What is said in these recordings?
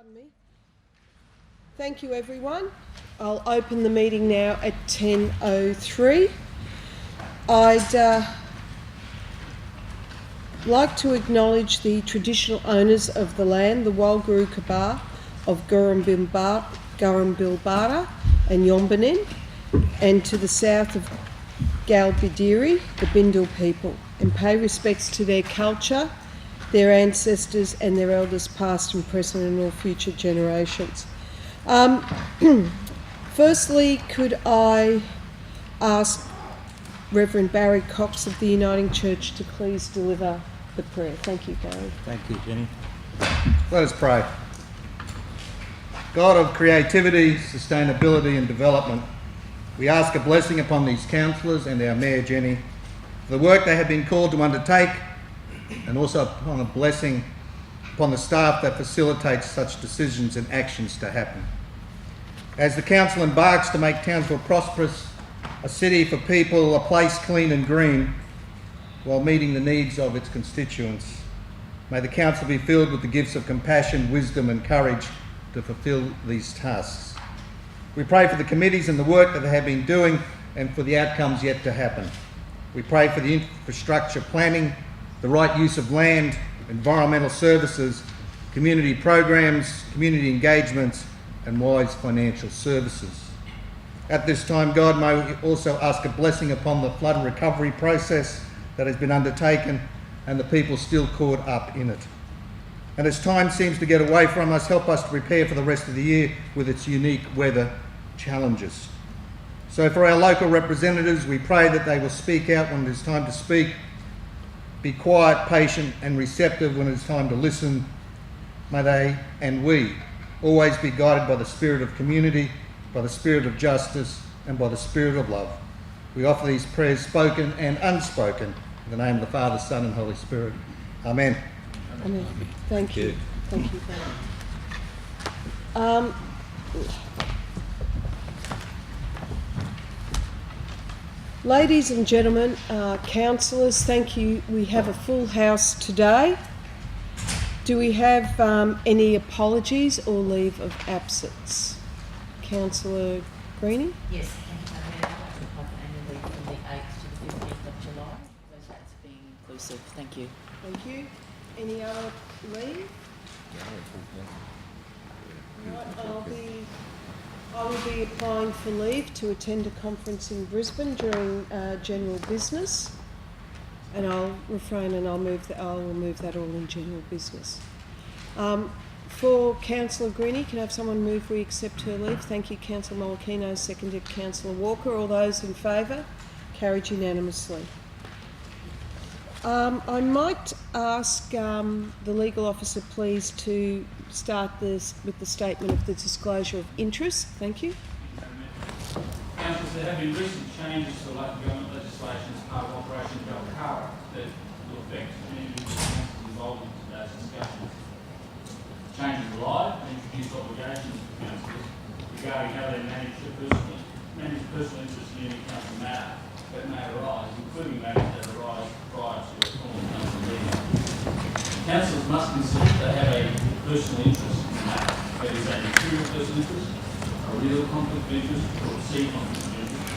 Pardon me. Thank you, everyone. I'll open the meeting now at 10:03. I'd like to acknowledge the traditional owners of the land, the Walguru Kabar of Gurrumbilbara and Yombanin, and to the south of Galbidiri, the Bindal people, and pay respects to their culture, their ancestors and their elders past and present and all future generations. Firstly, could I ask Reverend Barry Cox of the Uniting Church to please deliver the prayer. Thank you, Barry. Thank you, Jenny. Let us pray. God of creativity, sustainability and development, we ask a blessing upon these councillors and our Mayor, Jenny, for the work they have been called to undertake, and also upon a blessing upon the staff that facilitates such decisions and actions to happen. As the council embarks to make Townsville prosperous, a city for people, a place clean and green, while meeting the needs of its constituents, may the council be filled with the gifts of compassion, wisdom and courage to fulfil these tasks. We pray for the committees and the work that they have been doing and for the outcomes yet to happen. We pray for the infrastructure planning, the right use of land, environmental services, community programs, community engagements and wise financial services. At this time, God, may we also ask a blessing upon the flood recovery process that has been undertaken and the people still caught up in it. And as time seems to get away from us, help us to prepare for the rest of the year with its unique weather challenges. So for our local representatives, we pray that they will speak out when it is time to speak, be quiet, patient and receptive when it is time to listen. May they and we always be guided by the spirit of community, by the spirit of justice and by the spirit of love. We offer these prayers spoken and unspoken in the name of the Father, Son and Holy Spirit. Amen. Amen. Thank you. Thank you, Barry. Ladies and gentlemen, councillors, thank you. We have a full house today. Do we have any apologies or leave of absence? Councillor Greenie? Yes, thank you, Madam Mayor. I'd like to apply for annual leave from the 8th to the 15th of July. Those dates being inclusive. Thank you. Thank you. Any other leave? Right, I will be applying for leave to attend a conference in Brisbane during general business, and I'll refrain and I will move that all in general business. For Councillor Greenie, can I have someone move we accept her leave? Thank you, Councillor Molokino, seconded Councillor Walker. All those in favour? Carried unanimously. I might ask the legal officer please to start this with the statement of the disclosure of interest. Thank you. Councillors, there have been recent changes to the local government legislation as part of Operation Belcara that will affect community councils involved in today's discussion. Changes are live and introduce obligations for councillors regarding how they manage personal interests in any council matter that may arise, including matters that arise prior to a formal council meeting. Councillors must consider they have a personal interest in the matter, whether it's a material personal interest, a real conflict of interest, or a perceived conflict of interest,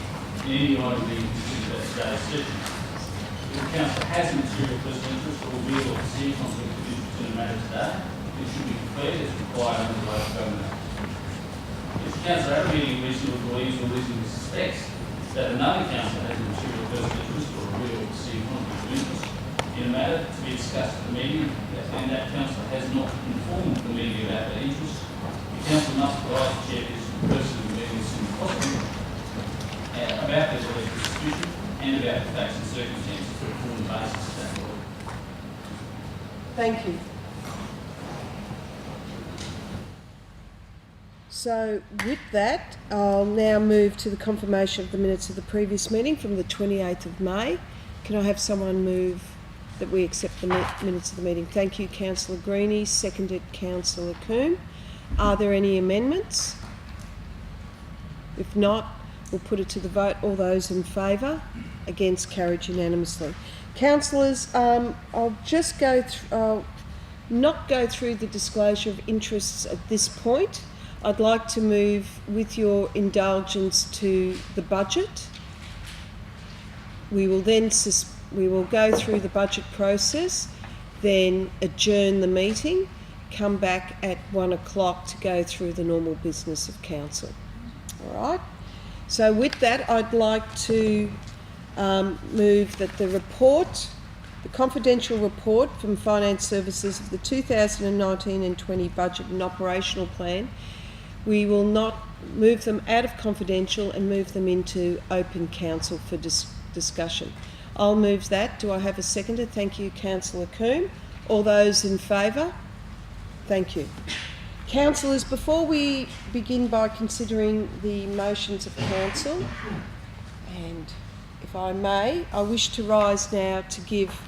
in any item being considered at today's session. If the council has a material personal interest or a real or perceived conflict of interest in a matter today, it should be declared as required under the local government act. If the council at a meeting reasonably believes or reasonably suspects that another council has a material personal interest or a real or perceived conflict of interest in a matter to be discussed at the meeting, and that council has not informed the meeting about that interest, the council must provide the chairperson person of the meeting as soon as possible about the alleged dispute and about the facts and circumstances to form the basis of that law. Thank you. So with that, I'll now move to the confirmation of the minutes of the previous meeting from the 28th of May. Can I have someone move that we accept the minutes of the meeting? Thank you, Councillor Greenie, seconded Councillor Coombe. Are there any amendments? If not, we'll put it to the vote. All those in favour? Against? Carried unanimously. Councillors, I'll just go through, not go through the disclosure of interests at this point. I'd like to move, with your indulgence, to the budget. We will then we will go through the budget process, then adjourn the meeting, come back at 1 o'clock to go through the normal business of council. All right? So with that, I'd like to move that the confidential report from Finance Services of the 2019 and 20 budget and operational plan, we will not move them out of confidential and move them into open council for discussion. I'll move that. Do I have a seconder? Thank you, Councillor Coombe. All those in favour? Thank you. Councillors, before we begin by considering the motions of council, and if I may, I wish to rise now to give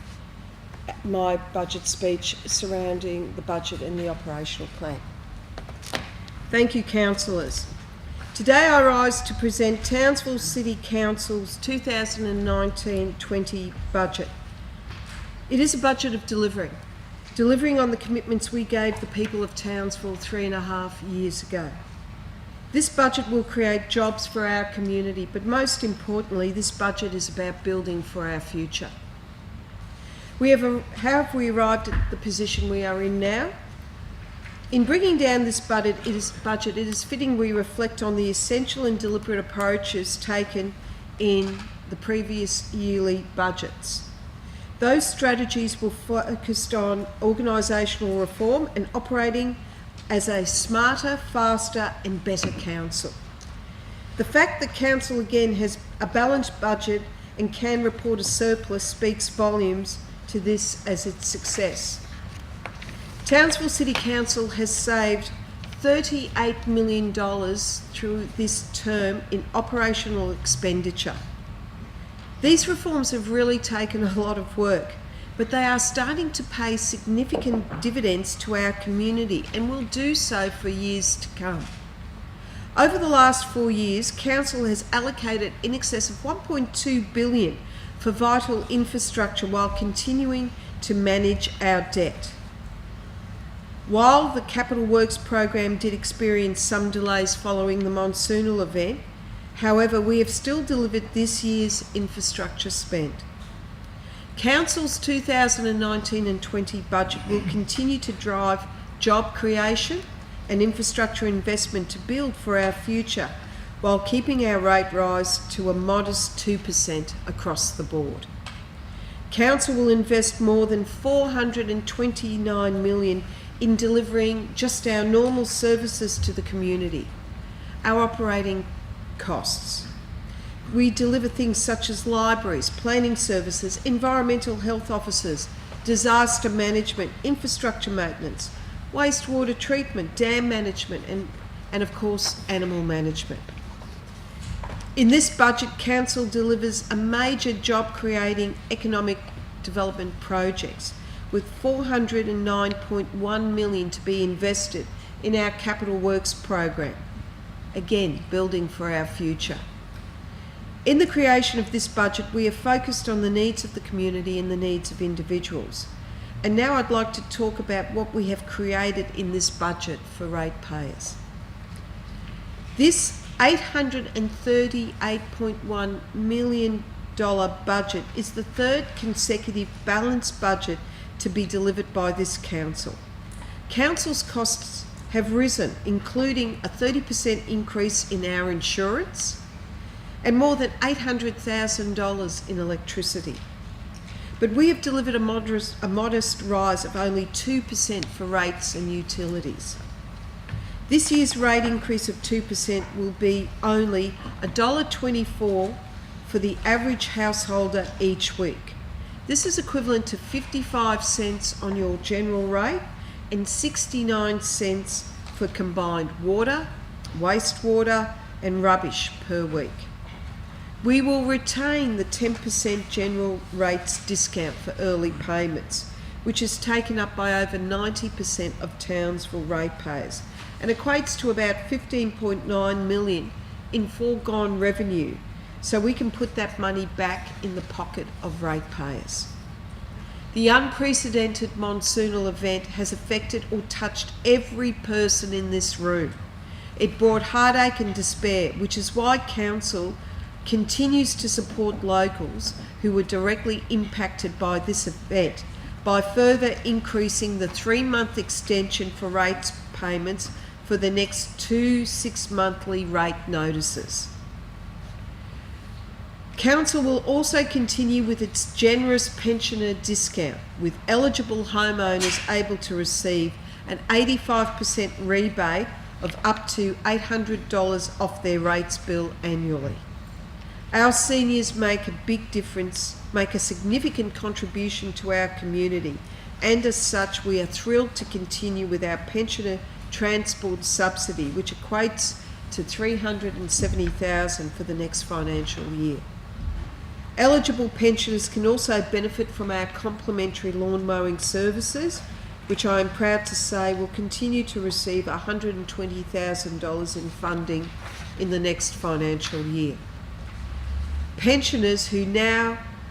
my budget speech surrounding the budget and the operational plan. Thank you, councillors. Today I rise to present Townsville City Council's 2019-20 budget. It is a budget of delivering on the commitments we gave the people of Townsville 3.5 years ago. This budget will create jobs for our community, but most importantly, this budget is about building for our future. How have we arrived at the position we are in now? In bringing down this budget, it is fitting we reflect on the essential and deliberate approaches taken in the previous yearly budgets. Those strategies were focused on organisational reform and operating as a smarter, faster and better council. The fact that council again has a balanced budget and can report a surplus speaks volumes to this as its success. Townsville City Council has saved $38 million through this term in operational expenditure. These reforms have really taken a lot of work, but they are starting to pay significant dividends to our community and will do so for years to come. Over the last 4 years, Council has allocated in excess of $1.2 billion for vital infrastructure while continuing to manage our debt. While the Capital Works program did experience some delays following the monsoonal event, however, we have still delivered this year's infrastructure spend. Council's 2019 and 20 budget will continue to drive job creation and infrastructure investment to build for our future, while keeping our rate rise to a modest 2% across the board. Council will invest more than $429 million in delivering just our normal services to the community, our operating costs. We deliver things such as libraries, planning services, environmental health officers, disaster management, infrastructure maintenance, wastewater treatment, dam management, and of course, animal management. In this budget, Council delivers a major job-creating economic development projects with $409.1 million to be invested in our Capital Works program. Again, building for our future. In the creation of this budget, we are focused on the needs of the community and the needs of individuals. And now I'd like to talk about what we have created in this budget for ratepayers. This $838.1 million budget is the third consecutive balanced budget to be delivered by this council. Council's costs have risen, including a 30% increase in our insurance and more than $800,000 in electricity. But we have delivered a modest rise of only 2% for rates and utilities. This year's rate increase of 2% will be only $1.24 for the average householder each week. This is equivalent to 55 cents on your general rate and 69 cents for combined water, wastewater and rubbish per week. We will retain the 10% general rates discount for early payments, which is taken up by over 90% of Townsville ratepayers and equates to about $15.9 million in foregone revenue, so we can put that money back in the pocket of ratepayers. The unprecedented monsoonal event has affected or touched every person in this room. It brought heartache and despair, which is why Council continues to support locals who were directly impacted by this event by further increasing the 3-month extension for rates payments for the next 2 6-monthly rate notices. Council will also continue with its generous pensioner discount, with eligible homeowners able to receive an 85% rebate of up to $800 off their rates bill annually. Our seniors make a big difference, make a significant contribution to our community, and as such we are thrilled to continue with our pensioner transport subsidy, which equates to $370,000 for the next financial year. Eligible pensioners can also benefit from our complimentary lawn mowing services, which I am proud to say will continue to receive $120,000 in funding in the next financial year. Pensioners who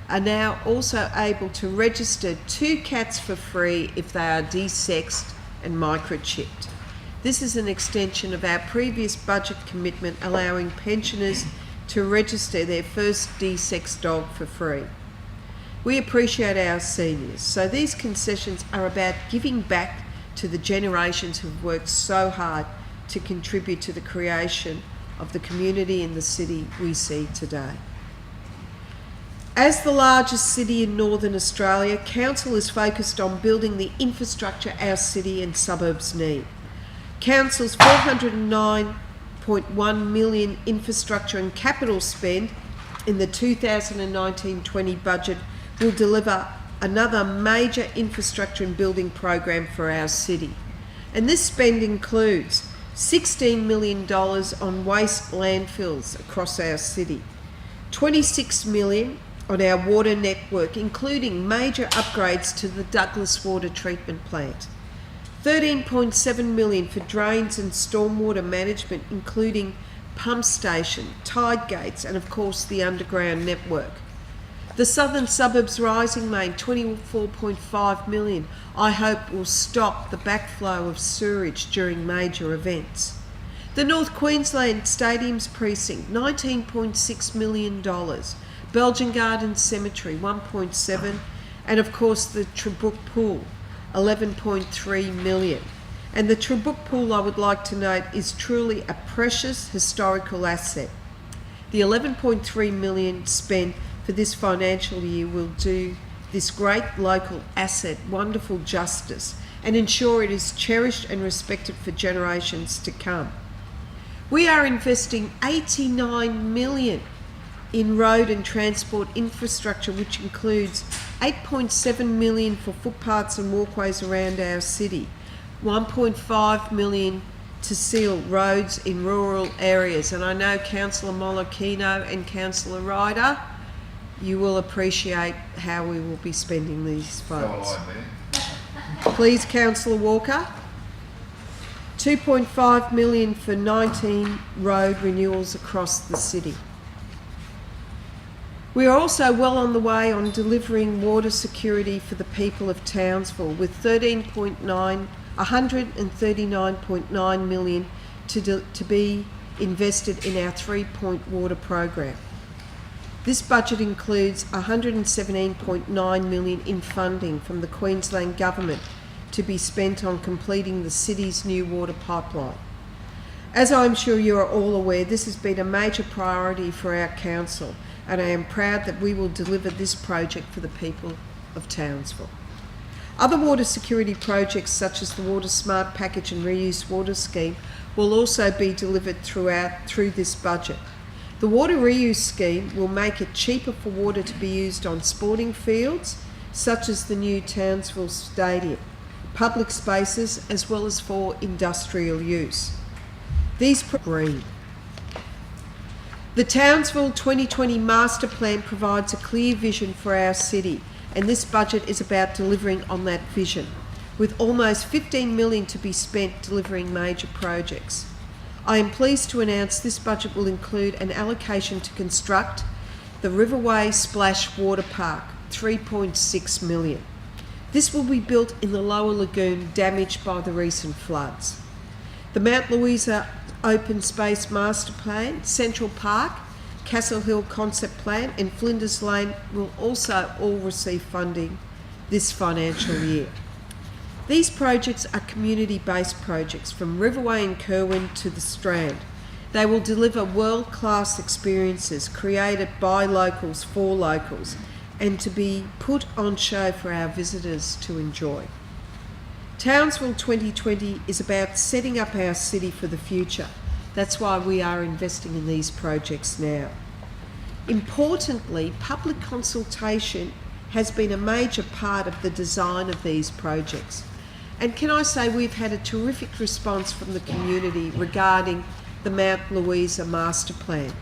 are now also able to register 2 cats for free if they are desexed and microchipped. This is an extension of our previous budget commitment allowing pensioners to register their first desexed dog for free. We appreciate our seniors, so these concessions are about giving back to the generations who've worked so hard to contribute to the creation of the community and the city we see today. As the largest city in Northern Australia, Council is focused on building the infrastructure our city and suburbs need. Council's $409.1 million infrastructure and capital spend in the 2019-20 budget will deliver another major infrastructure and building program for our city. And this spend includes $16 million on waste landfills across our city, $26 million on our water network, including major upgrades to the Douglas Water Treatment Plant, $13.7 million for drains and stormwater management, including pump station, tide gates, and of course the underground network. The Southern Suburbs Rising Main, $24.5 million, I hope will stop the backflow of sewerage during major events. The North Queensland Stadiums Precinct, $19.6 million. Belgian Gardens Cemetery, $1.7 million. And of course the Trabuc Pool, $11.3 million. And the Trabuc Pool, I would like to note, is truly a precious historical asset. The $11.3 million spent for this financial year will do this great local asset wonderful justice and ensure it is cherished and respected for generations to come. We are investing $89 million in road and transport infrastructure, which includes $8.7 million for footpaths and walkways around our city, $1.5 million to seal roads in rural areas. And I know Councillor Molokino and Councillor Ryder, you will appreciate how we will be spending these funds. Please, Councillor Walker. $2.5 million for 19 road renewals across the city. We are also well on the way on delivering water security for the people of Townsville, with $139.9 million to be invested in our 3-point water program. This budget includes $117.9 million in funding from the Queensland Government to be spent on completing the city's new water pipeline. As I'm sure you are all aware, this has been a major priority for our council, and I am proud that we will deliver this project for the people of Townsville. Other water security projects such as the Water Smart Package and Reuse Water Scheme will also be delivered through this budget. The Water Reuse Scheme will make it cheaper for water to be used on sporting fields, such as the new Townsville Stadium, public spaces, as well as for industrial use. These green. The Townsville 2020 Master Plan provides a clear vision for our city, and this budget is about delivering on that vision, with almost $15 million to be spent delivering major projects. I am pleased to announce this budget will include an allocation to construct the Riverway Splash Water Park, $3.6 million. This will be built in the lower lagoon damaged by the recent floods. The Mount Louisa Open Space Master Plan, Central Park, Castle Hill Concept Plan and Flinders Lane will also all receive funding this financial year. These projects are community-based projects from Riverway and Kerwin to the Strand. They will deliver world-class experiences created by locals for locals and to be put on show for our visitors to enjoy. Townsville 2020 is about setting up our city for the future. That's why we are investing in these projects now. Importantly, public consultation has been a major part of the design of these projects. And can I say we've had a terrific response from the community regarding the Mount Louisa Master Plan.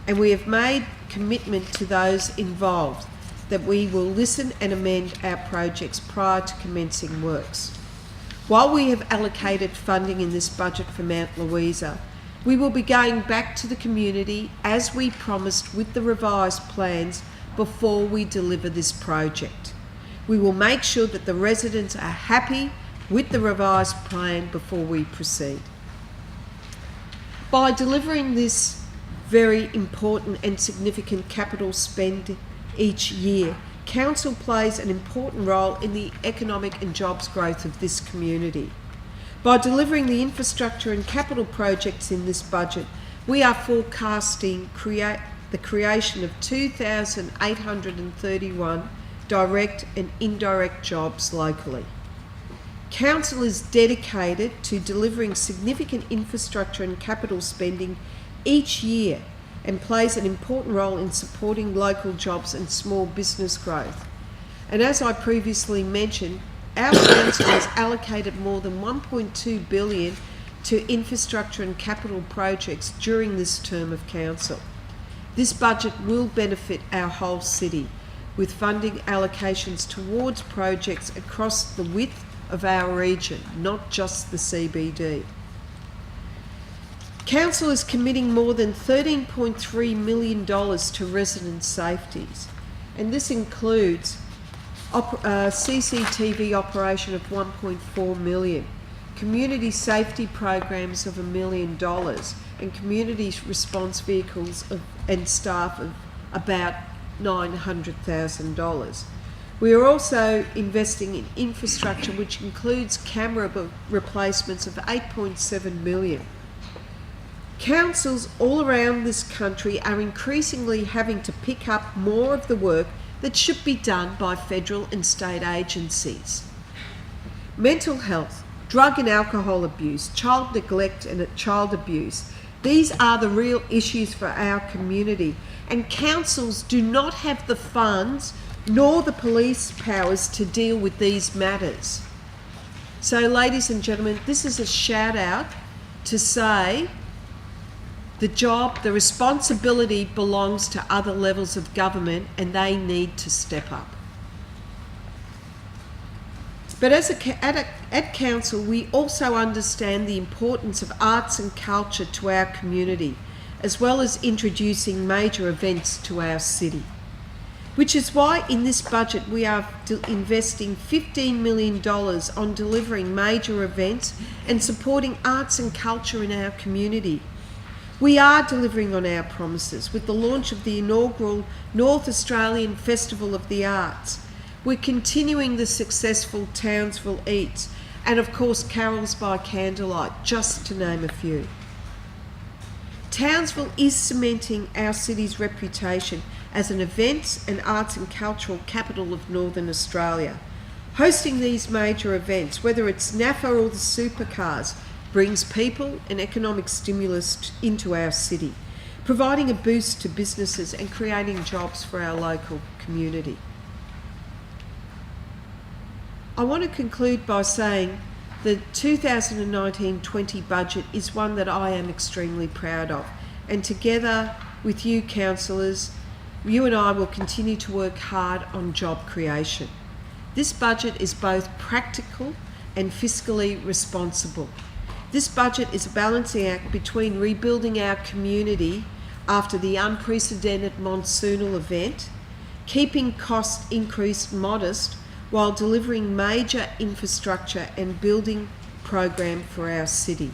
And we have made commitment to those involved that we will listen and amend our projects prior to commencing works. While we have allocated funding in this budget for Mount Louisa, we will be going back to the community as we promised with the revised plans before we deliver this project. We will make sure that the residents are happy with the revised plan before we proceed. By delivering this very important and significant capital spend each year, Council plays an important role in the economic and jobs growth of this community. By delivering the infrastructure and capital projects in this budget, we are forecasting the creation of 2,831 direct and indirect jobs locally. Council is dedicated to delivering significant infrastructure and capital spending each year and plays an important role in supporting local jobs and small business growth. And as I previously mentioned, our council has allocated more than $1.2 billion to infrastructure and capital projects during this term of council. This budget will benefit our whole city, with funding allocations towards projects across the width of our region, not just the CBD. Council is committing more than $13.3 million to resident safeties, and this includes CCTV operation of $1.4 million, community safety programs of $1 million, and community response vehicles and staff of about $900,000. We are also investing in infrastructure, which includes camera replacements of $8.7 million. Councils all around this country are increasingly having to pick up more of the work that should be done by federal and state agencies. Mental health, drug and alcohol abuse, child neglect and child abuse, these are the real issues for our community, and councils do not have the funds nor the police powers to deal with these matters. So, ladies and gentlemen, this is a shout out to say the responsibility belongs to other levels of government, and they need to step up. But at council, we also understand the importance of arts and culture to our community, as well as introducing major events to our city. Which is why in this budget we are investing $15 million on delivering major events and supporting arts and culture in our community. We are delivering on our promises with the launch of the inaugural North Australian Festival of the Arts. We're continuing the successful Townsville Eats and of course Carols by Candlelight, just to name a few. Townsville is cementing our city's reputation as an events and arts and cultural capital of Northern Australia. Hosting these major events, whether it's NAFA or the supercars, brings people and economic stimulus into our city, providing a boost to businesses and creating jobs for our local community. I want to conclude by saying the 2019-20 budget is one that I am extremely proud of, and together with you councillors, you and I will continue to work hard on job creation. This budget is both practical and fiscally responsible. This budget is a balancing act between rebuilding our community after the unprecedented monsoonal event, keeping cost increase modest while delivering major infrastructure and building program for our city.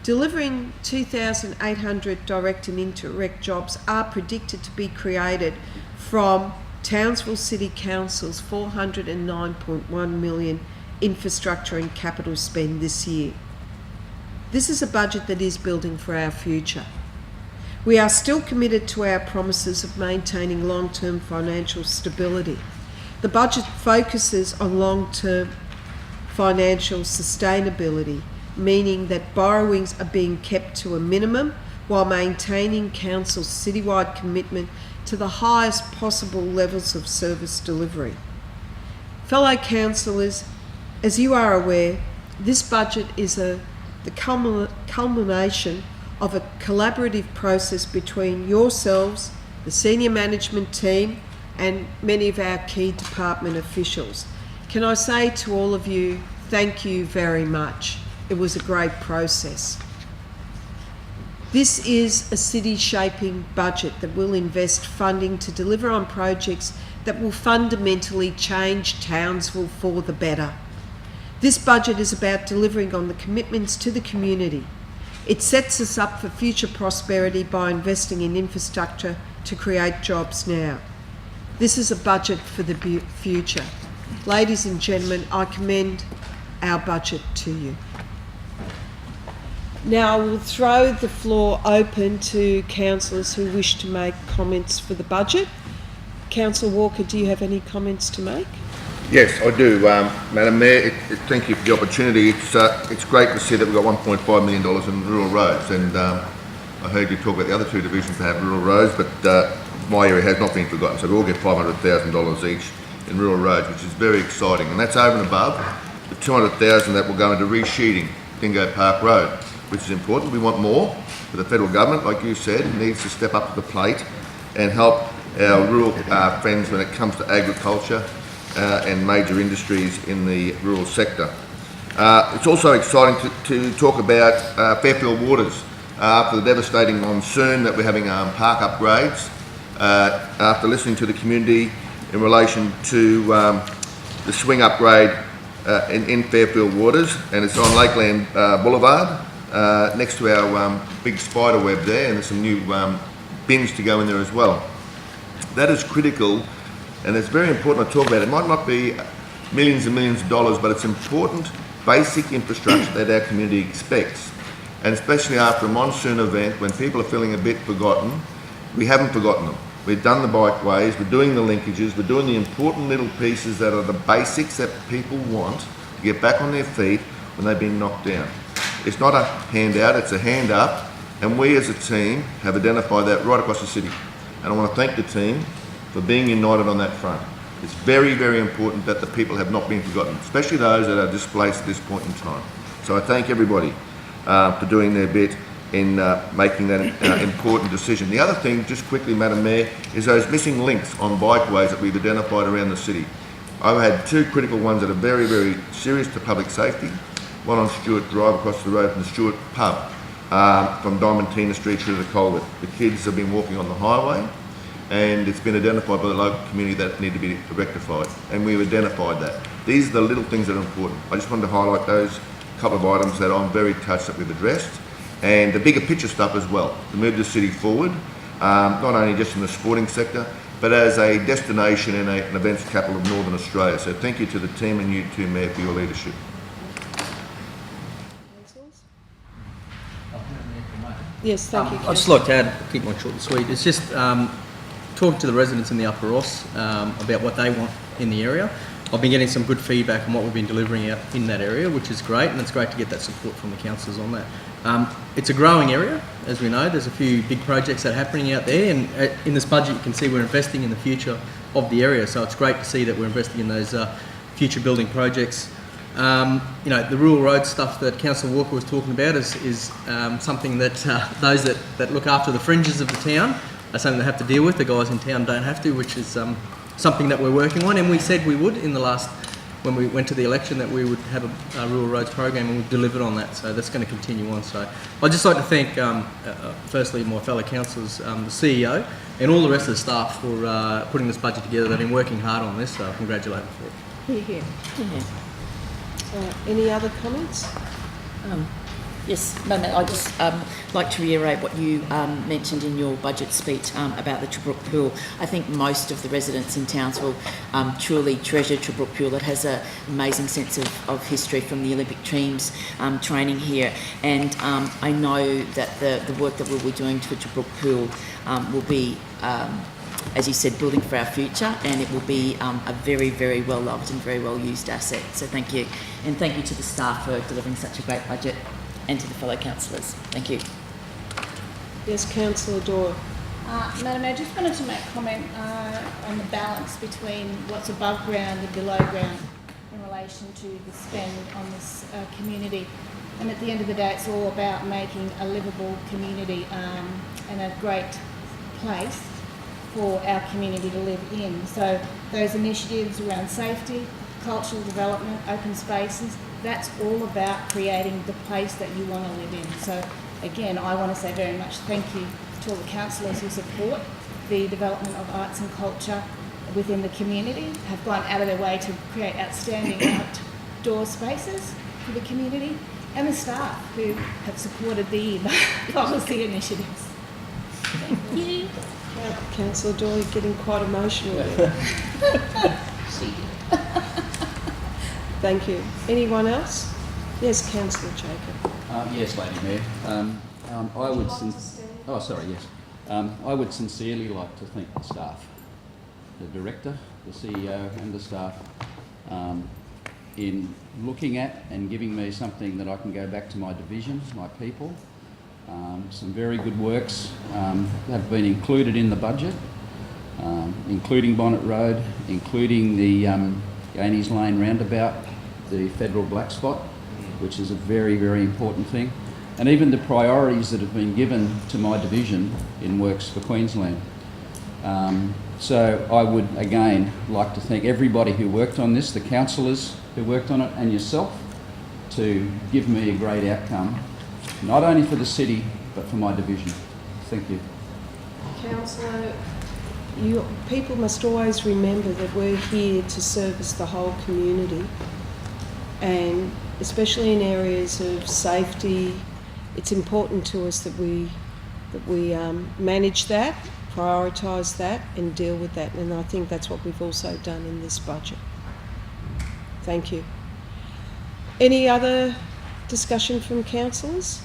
Delivering 2,800 direct and indirect jobs are predicted to be created from Townsville City Council's $409.1 million infrastructure and capital spend this year. This is a budget that is building for our future. We are still committed to our promises of maintaining long-term financial stability. The budget focuses on long-term financial sustainability, meaning that borrowings are being kept to a minimum while maintaining Council's citywide commitment to the highest possible levels of service delivery. Fellow councillors, as you are aware, this budget is the culmination of a collaborative process between yourselves, the senior management team, and many of our key department officials. Can I say to all of you, thank you very much. It was a great process. This is a city-shaping budget that will invest funding to deliver on projects that will fundamentally change Townsville for the better. This budget is about delivering on the commitments to the community. It sets us up for future prosperity by investing in infrastructure to create jobs now. This is a budget for the future. Ladies and gentlemen, I commend our budget to you. Now I will throw the floor open to councillors who wish to make comments for the budget. Councillor Walker, do you have any comments to make? Yes, I do, Madam Mayor. Thank you for the opportunity. It's great to see that we've got $1.5 million in rural roads, and I heard you talk about the other two divisions that have rural roads, but my area has not been forgotten, so we all get $500,000 each in rural roads, which is very exciting, and that's over and above the $200,000 that will go into resheeting Dingo Park Road, which is important. We want more, but the federal government, like you said, needs to step up to the plate and help our rural friends when it comes to agriculture and major industries in the rural sector. It's also exciting to talk about Fairfield Waters. After the devastating monsoon that we're having park upgrades, after listening to the community in relation to the swing upgrade in Fairfield Waters, and it's on Lakeland Boulevard, next to our big spider web there, and there's some new bins to go in there as well. That is critical, and it's very important to talk about. It might not be millions and millions of dollars, but it's important basic infrastructure that our community expects. And especially after a monsoon event, when people are feeling a bit forgotten, we haven't forgotten them. We've done the bikeways, we're doing the linkages, we're doing the important little pieces that are the basics that people want to get back on their feet when they've been knocked down. It's not a handout, it's a hand up, and we as a team have identified that right across the city. And I want to thank the team for being united on that front. It's very, very important that the people have not been forgotten, especially those that are displaced at this point in time. So I thank everybody for doing their bit in making that important decision. The other thing, just quickly, Madam Mayor, is those missing links on bikeways that we've identified around the city. I've had two critical ones that are very, very serious to public safety. One on Stewart Drive across the road from the Stewart pub, from Diamantina Street through to the Culvert. The kids have been walking on the highway, and it's been identified by the local community that need to be rectified, and we've identified that. These are the little things that are important. I just wanted to highlight those couple of items that I'm very touched that we've addressed, and the bigger picture stuff as well, to move the city forward, not only just in the sporting sector, but as a destination and an events capital of Northern Australia. So thank you to the team and you too, Mayor, for your leadership. Yes, thank you. I'd just like to add, keep mine short and sweet, it's just talking to the residents in the Upper Ross about what they want in the area. I've been getting some good feedback on what we've been delivering out in that area, which is great, and it's great to get that support from the councillors on that. It's a growing area, as we know. There's a few big projects that are happening out there, and in this budget you can see we're investing in the future of the area, so it's great to see that we're investing in those future building projects. You know, the rural road stuff that Councillor Walker was talking about is something that those that look after the fringes of the town are something they have to deal with. The guys in town don't have to, which is something that we're working on, and we said we would in the last, when we went to the election, that we would have a rural roads program, and we've delivered on that, so that's going to continue on. So I'd just like to thank firstly my fellow councillors, the CEO and all the rest of the staff for putting this budget together. They've been working hard on this, so I congratulate them for it. Yeah. Any other comments? Yes, Madam, I just like to reiterate what you mentioned in your budget speech about the Tobruk Pool. I think most of the residents in Townsville truly treasure Tobruk Pool. It has an amazing sense of history from the Olympic teams training here, and I know that the work that we'll be doing for Tobruk Pool will be, as you said, building for our future, and it will be a very, very well loved and very well used asset. So thank you, and thank you to the staff for delivering such a great budget, and to the fellow councillors. Thank you. Yes, Councillor Doyle. Madam Mayor, I just wanted to make a comment on the balance between what's above ground and below ground in relation to the spend on this community. And at the end of the day, it's all about making a livable community and a great place for our community to live in. So those initiatives around safety, cultural development, open spaces, that's all about creating the place that you want to live in. So again, I want to say very much thank you to all the councillors who support the development of arts and culture within the community, have gone out of their way to create outstanding outdoor spaces for the community, and the staff who have supported the policy initiatives. Thank you. Councillor Doyle, you're getting quite emotional there. Thank you. Anyone else? Yes, Councillor Jacob. Yes, Lady Mayor. I would sincerely like to thank the staff, the Director, the CEO and the staff in looking at and giving me something that I can go back to my division, my people. Some very good works have been included in the budget, including Bonnet Road, including the Gaines Lane roundabout, the federal black spot, which is a very, very important thing, and even the priorities that have been given to my division in Works for Queensland. So I would again like to thank everybody who worked on this, the councillors who worked on it, and yourself, to give me a great outcome, not only for the city but for my division. Thank you. Councillor, people must always remember that we're here to service the whole community, and especially in areas of safety, it's important to us that we manage that, prioritise that and deal with that, and I think that's what we've also done in this budget. Thank you. Any other discussion from councillors?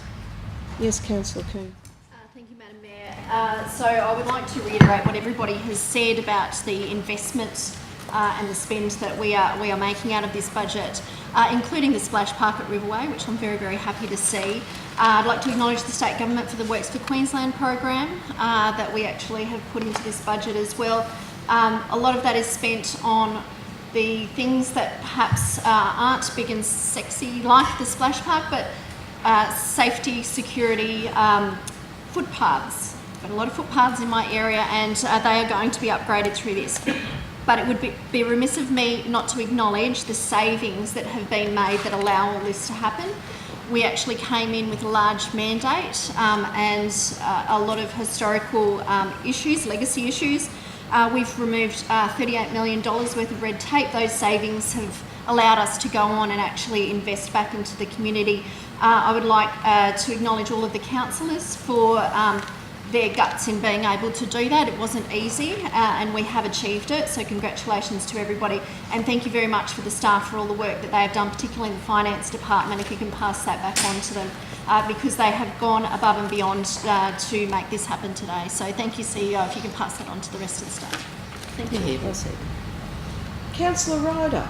Yes, Councillor Coon. Thank you, Madam Mayor. So I would like to reiterate what everybody has said about the investment and the spend that we are making out of this budget, including the splash park at Riverway, which I'm very, very happy to see. I'd like to acknowledge the state government for the Works for Queensland program that we actually have put into this budget as well. A lot of that is spent on the things that perhaps aren't big and sexy like the splash park, but safety, security, footpaths. Got a lot of footpaths in my area, and they are going to be upgraded through this. But it would be remiss of me not to acknowledge the savings that have been made that allow all this to happen. We actually came in with a large mandate and a lot of historical issues, legacy issues. We've removed $38 million worth of red tape. Those savings have allowed us to go on and actually invest back into the community. I would like to acknowledge all of the councillors for their guts in being able to do that. It wasn't easy and we have achieved it, so congratulations to everybody, and thank you very much for the staff for all the work that they have done, particularly in the finance department, if you can pass that back on to them, because they have gone above and beyond to make this happen today. So thank you, CEO, if you can pass that on to the rest of the staff. Thank you. Yeah, well said. Councillor Ryder.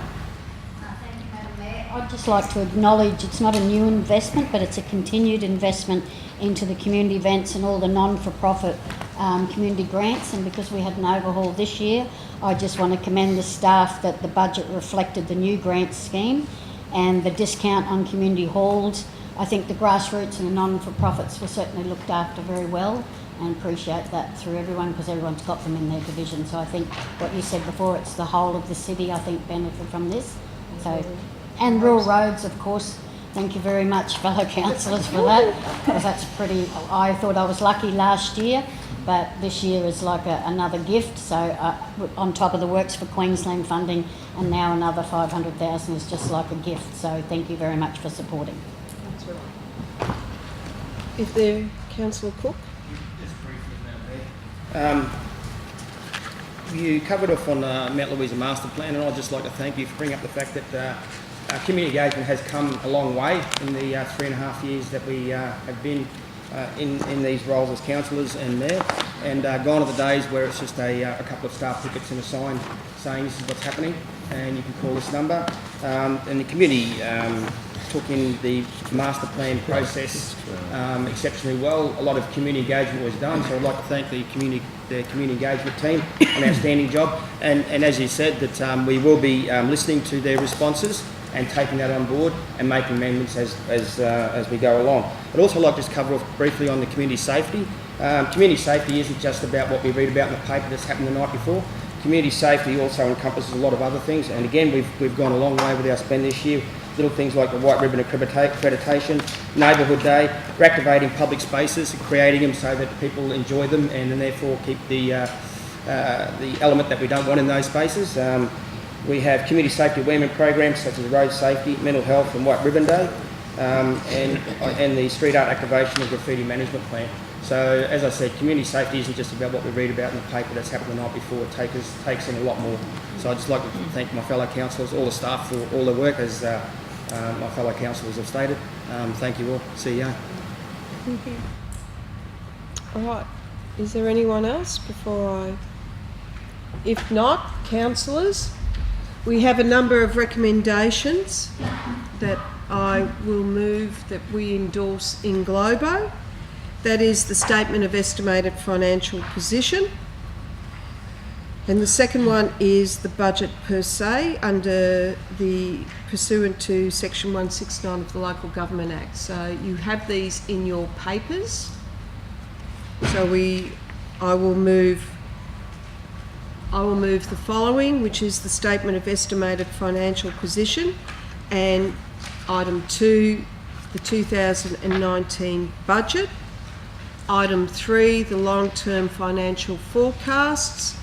Thank you, Madam Mayor. I'd just like to acknowledge it's not a new investment, but it's a continued investment into the community events and all the non-for-profit community grants, and because we had an overhaul this year, I just want to commend the staff that the budget reflected the new grant scheme and the discount on community halls. I think the grassroots and the non-for-profits were certainly looked after very well, and appreciate that through everyone, because everyone's got them in their division. So I think what you said before, it's the whole of the city, I think, benefit from this. So, and rural roads, of course. Thank you very much, fellow councillors, for that, because that's pretty. I thought I was lucky last year but this year is like another gift. So on top of the Works for Queensland funding, and now another 500,000 is just like a gift. So thank you very much for supporting. That's right. If there, Councillor Cook. Just briefly, Madam Mayor. You covered off on Mount Louisa Master Plan, and I'd just like to thank you for bringing up the fact that community engagement has come a long way in the 3.5 years that we have been in these roles as councillors and mayor, and gone are the days where it's just a couple of staff tickets and a sign saying this is what's happening and you can call this number. And the community took in the master plan process exceptionally well. A lot of community engagement was done, so I'd like to thank the community engagement team, an outstanding job. And as you said, that we will be listening to their responses and taking that on board and making amendments as we go along. I'd also like to just cover off briefly on the community safety. Community safety isn't just about what we read about in the paper that's happened the night before. Community safety also encompasses a lot of other things, and again we've gone a long way with our spend this year. Little things like the White Ribbon accreditation, Neighbourhood Day, reactivating public spaces and creating them so that people enjoy them and then therefore keep the element that we don't want in those spaces. We have community safety awareness programs such as road safety, mental health and White Ribbon Day, and the street art activation and graffiti management plan. So as I said, community safety isn't just about what we read about in the paper that's happened the night before. It takes in a lot more. So I'd just like to thank my fellow councillors, all the staff for all their work, as my fellow councillors have stated. Thank you all. See ya. Thank you. All right. Is there anyone else before I... If not, councillors, we have a number of recommendations that I will move that we endorse in globo. That is the Statement of Estimated Financial Position. And the second one is the budget per se under the pursuant to Section 169 of the Local Government Act. So you have these in your papers. So I will move the following, which is the Statement of Estimated Financial Position, and item 2, the 2019 budget. Item 3, the long-term financial forecasts.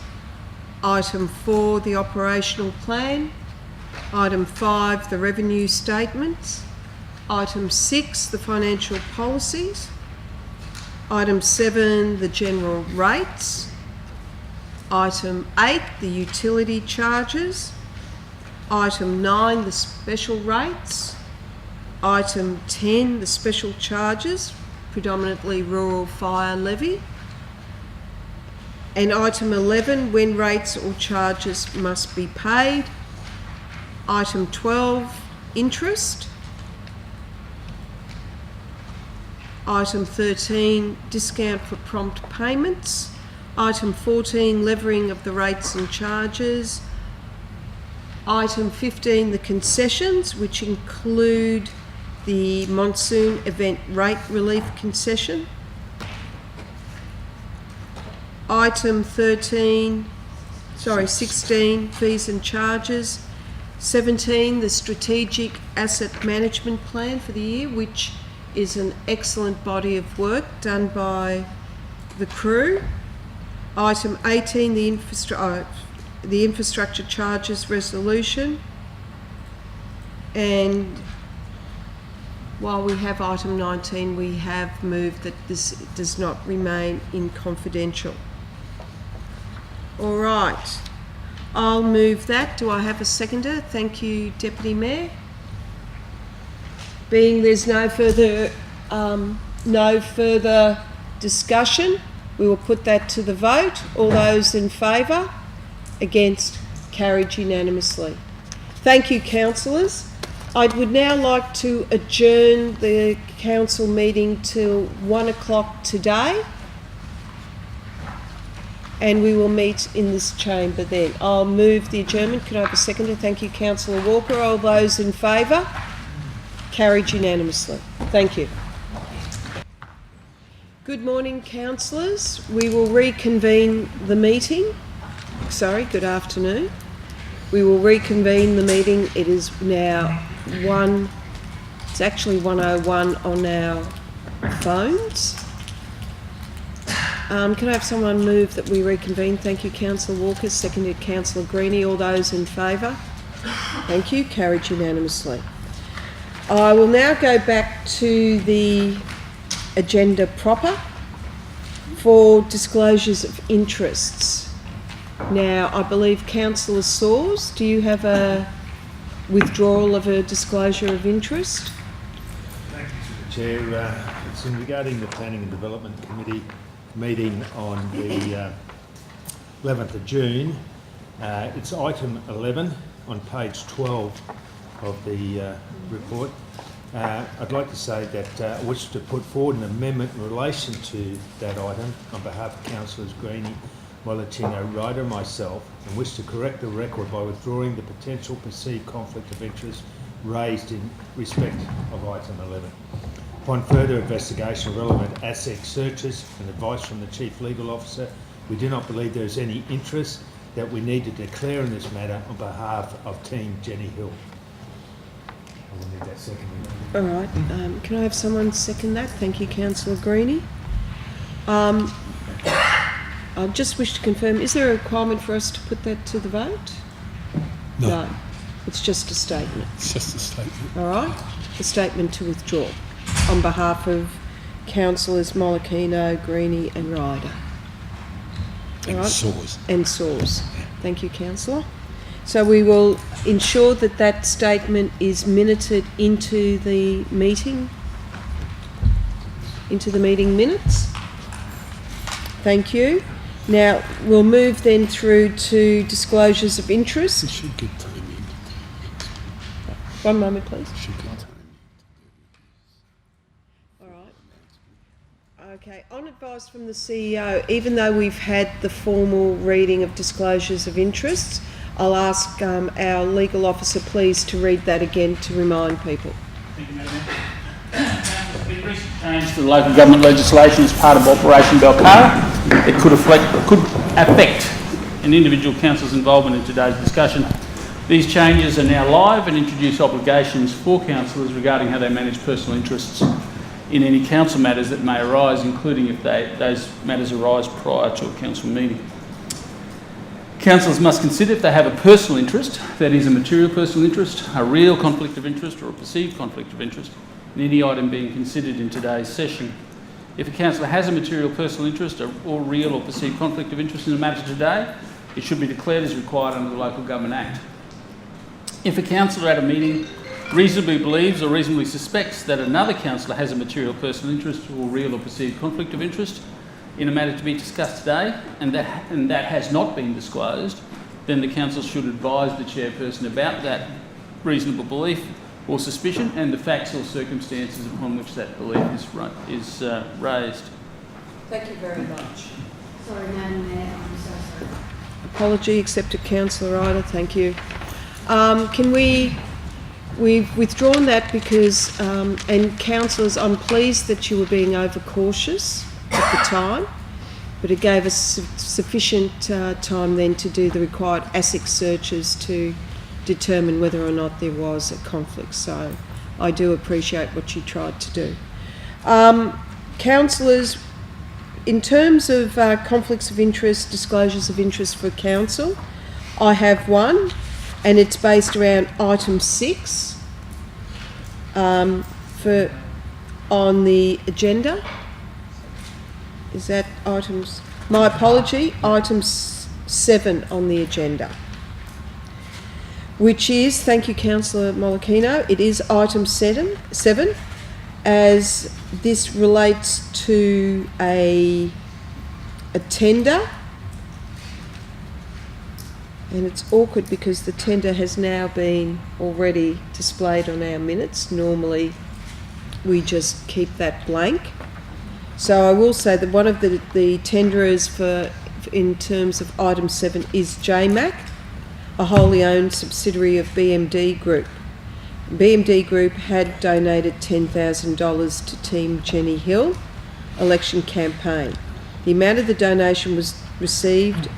Item 4, the operational plan. Item 5, the revenue statements. Item 6, the financial policies. Item 7, the general rates. Item 8, the utility charges. Item 9, the special rates. Item 10, the special charges, predominantly rural fire levy. And item 11, when rates or charges must be paid. Item 12, interest. Item 13, discount for prompt payments. Item 14, levering of the rates and charges. Item 15, the concessions, which include the monsoon event rate relief concession. Item 16, fees and charges. 17, the strategic asset management plan for the year, which is an excellent body of work done by the crew. Item 18, the infrastructure charges resolution. And while we have item 19, we have moved that this does not remain in confidential. All right, I'll move that. Do I have a seconder? Thank you, Deputy Mayor. Being there's no further discussion, we will put that to the vote. All those in favour? Against? Carried unanimously. Thank you, councillors. I would now like to adjourn the council meeting till 1 o'clock today, and we will meet in this chamber then. I'll move the adjournment. Could I have a seconder? Thank you, Councillor Walker. All those in favour? Carried unanimously. Thank you. Good morning, councillors. We will reconvene the meeting. Sorry, good afternoon. We will reconvene the meeting. It is now it's actually 1:01 on our phones. Can I have someone move that we reconvene? Thank you, Councillor Walker. Seconded, Councillor Greenie. All those in favour? Thank you. Carried unanimously. I will now go back to the agenda proper for disclosures of interests. Now, I believe Councillor Sawes, do you have a withdrawal of a disclosure of interest? Thank you, Mr. Chair. It's in regarding the Planning and Development Committee meeting on the 11th of June. It's item 11 on page 12 of the report. I'd like to say that I wish to put forward an amendment in relation to that item on behalf of Councillors Greenie, Mollicino, Ryder and myself, and wish to correct the record by withdrawing the potential perceived conflict of interest raised in respect of item 11. Upon further investigation of relevant ASIC searches and advice from the Chief Legal Officer, we do not believe there is any interest that we need to declare in this matter on behalf of Team Jenny Hill. I will need that seconded. All right. Can I have someone second that? Thank you, Councillor Greenie. I just wish to confirm, is there a requirement for us to put that to the vote? No. It's just a statement. It's just a statement. All right. A statement to withdraw on behalf of Councillors Mollicino, Greenie and Ryder. And right. Sawes. And Sawes. Thank you, Councillor. So we will ensure that that statement is minuted into the meeting minutes. Thank you. Now we'll move then through to disclosures of interest. We should get timing. One moment, please. Should get timing. All right. Okay. On advice from the CEO, even though we've had the formal reading of disclosures of interests, I'll ask our legal officer please to read that again to remind people. Thank you, Madam Mayor. There's been recent change to the local government legislation as part of Operation Belcara. It could affect an individual council's involvement in today's discussion. These changes are now live and introduce obligations for councillors regarding how they manage personal interests in any council matters that may arise, including if those matters arise prior to a council meeting. Councillors must consider if they have a personal interest, that is a material personal interest, a real conflict of interest or a perceived conflict of interest, in any item being considered in today's session. If a councillor has a material personal interest or real or perceived conflict of interest in a matter today, it should be declared as required under the Local Government Act. If a councillor at a meeting reasonably believes or reasonably suspects that another councillor has a material personal interest or real or perceived conflict of interest in a matter to be discussed today, and that has not been disclosed, then the council should advise the chairperson about that reasonable belief or suspicion and the facts or circumstances upon which that belief is raised. Thank you very much. Sorry, Madam Mayor, I'm so sorry. Apology accepted, Councillor Ryder. Thank you. We've withdrawn that because, and councillors, I'm pleased that you were being overcautious at the time, but it gave us sufficient time then to do the required ASIC searches to determine whether or not there was a conflict. So I do appreciate what you tried to do. Councillors, in terms of conflicts of interest, disclosures of interest for council, I have one, and it's based around item 6 on the agenda. Is that items? My apology, item 7 on the agenda, which is, thank you, Councillor Mollicino, it is item 7, as this relates to a tender, and it's awkward because the tender has now been already displayed on our minutes. Normally we just keep that blank. So I will say that one of the tenderers in terms of item 7 is JMAC, a wholly owned subsidiary of BMD Group. BMD Group had donated $10,000 to Team Jenny Hill election campaign. The amount of the donation received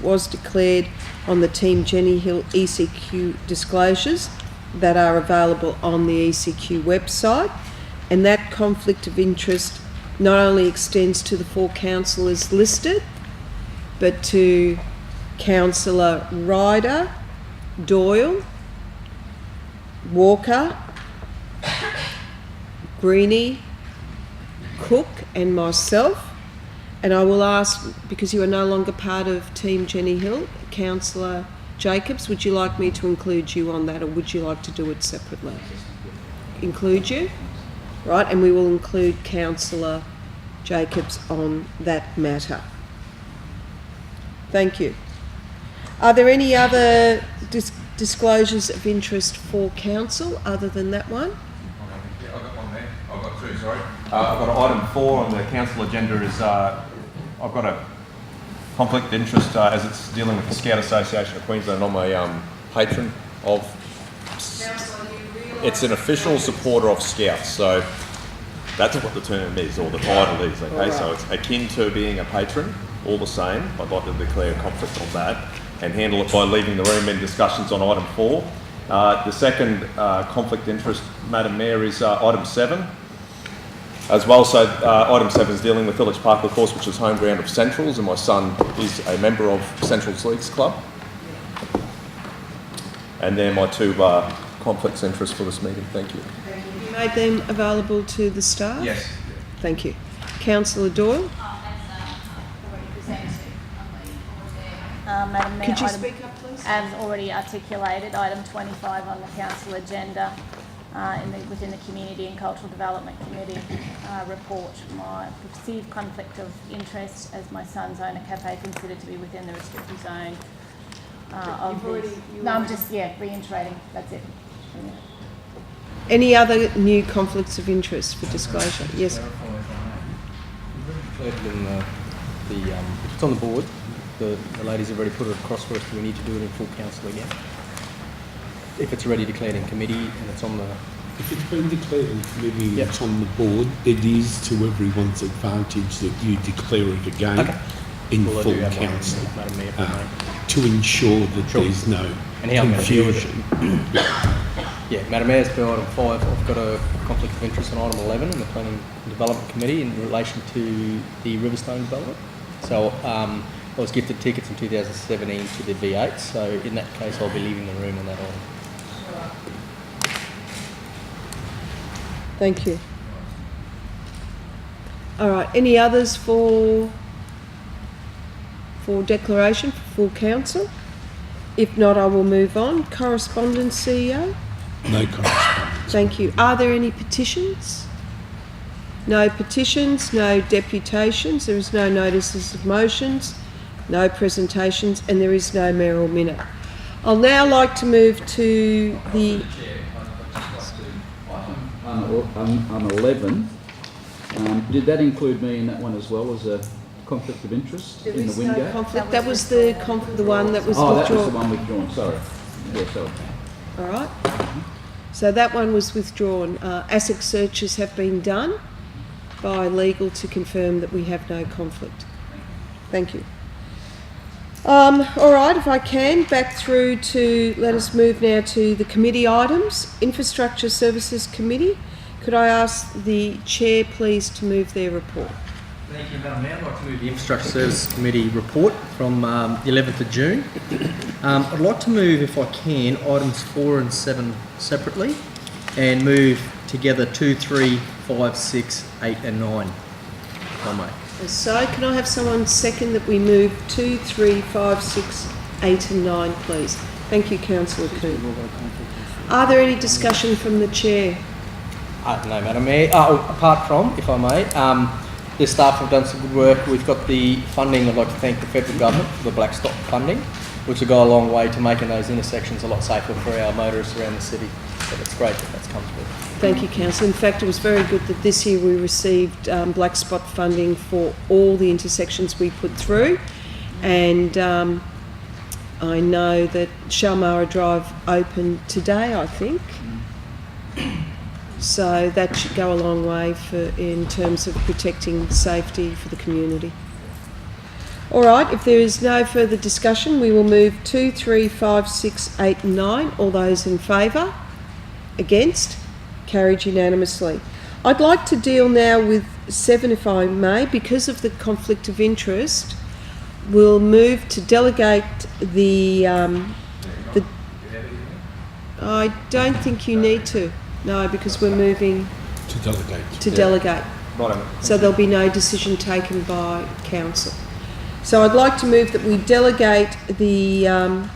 was declared on the Team Jenny Hill ECQ disclosures that are available on the ECQ website, and that conflict of interest not only extends to the 4 councillors listed, but to Councillor Ryder, Doyle, Walker, Greenie, Cook and myself. And I will ask, because you are no longer part of Team Jenny Hill, Councillor Jacobs, would you like me to include you on that, or would you like to do it separately? Include you? Right, and we will include Councillor Jacobs on that matter. Thank you. Are there any other disclosures of interest for council other than that one? Yeah, I've got one there. I've got two, sorry. I've got item 4 on the council agenda is I've got a conflict of interest as it's dealing with the Scout Association of Queensland. I'm a patron of... It's an official supporter of Scouts, so that's what the term is, or the title is, okay? Right. So it's akin to being a patron, all the same. I'd like to declare a conflict on that and handle it by leaving the room in discussions on item 4. The second conflict interest, Madam Mayor, is item 7 as well. So item 7 is dealing with Village Park, of course, which is home ground of Centrals, and my son is a member of Centrals Leagues Club. And they're my two conflicts of interest for this meeting. Thank you. Have you made them available to the staff? Yes. Thank you. Councillor Doyle? Madam Mayor, Could you speak up, please? As already articulated, item 25 on the council agenda within the Community and Cultural Development Committee report. My perceived conflict of interest as my son's own a cafe considered to be within the restricted zone. I'm just reiterating. That's it. Any other new conflicts of interest for disclosure? Yes. It's on the board. The ladies have already put it across for us. Do we need to do it in full council again? If it's already declared in committee and it's on the... If it's been declared in committee and it's on the board, it is to everyone's advantage that you declare it again in full council to ensure that there's no confusion. Yeah, Madam Mayor, as per item 5, I've got a conflict of interest on item 11 in the Planning and Development Committee in relation to the Riverstone development. So I was gifted tickets in 2017 to the V8, so in that case I'll be leaving the room on that item. Thank you. All right, any others for declaration for full council? If not, I will move on. Correspondence, CEO? No correspondence. Thank you. Are there any petitions? No petitions, no deputations, there is no notices of motions, no presentations, and there is no mayoral minute. I'll now like to move to the... On 11, did that include me in that one as well as a conflict of interest in the Wingate? No conflict. That was the one that was withdrawn. withdrawn. That was the one withdrawn, sorry. Yeah, sorry. All right. So that one was withdrawn. ASIC searches have been done by legal to confirm that we have no conflict. Thank you. All right, if I can, back through to, let us move now to the committee items. Infrastructure Services Committee. Could I ask the Chair please to move their report? Thank you, Madam Mayor. I'd like to move the Infrastructure Services Committee report from the 11th of June. I'd like to move, if I can, items 4 and 7 separately and move together 2, 3, 5, 6, 8 and 9, if I may. So, can I have someone second that we move 2, 3, 5, 6, 8 and 9, please? Thank you, Councillor Coon. Are there any discussion from the Chair? No, Madam Mayor. Apart from, if I may, the staff have done some good work. We've got the funding. I'd like to thank the federal government for the Black Stop funding, which will go a long way to making those intersections a lot safer for our motorists around the city. So it's great that that's come through. Thank you, Councillor. In fact, it was very good that this year we received Black Spot funding for all the intersections we put through. And I know that Shalmara Drive opened today, I think. So that should go a long way in terms of protecting safety for the community. All right, if there is no further discussion, we will move 2, 3, 5, 6, 8 and 9. All those in favour? Against? Carried unanimously. I'd like to deal now with 7, if I may. Because of the conflict of interest, we'll move to delegate the I don't think you need to. No, because we're moving To delegate. to delegate. Righto. So there'll be no decision taken by council. So I'd like to move that we delegate the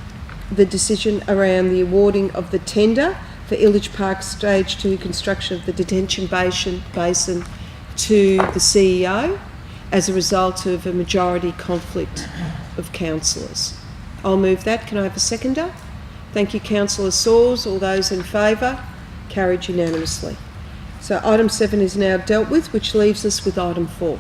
decision around the awarding of the tender for Illich Park Stage 2 construction of the detention basin to the CEO as a result of a majority conflict of councillors. I'll move that. Can I have a seconder? Thank you, Councillor Sawes. All those in favour? Carried unanimously. So item 7 is now dealt with, which leaves us with item 4.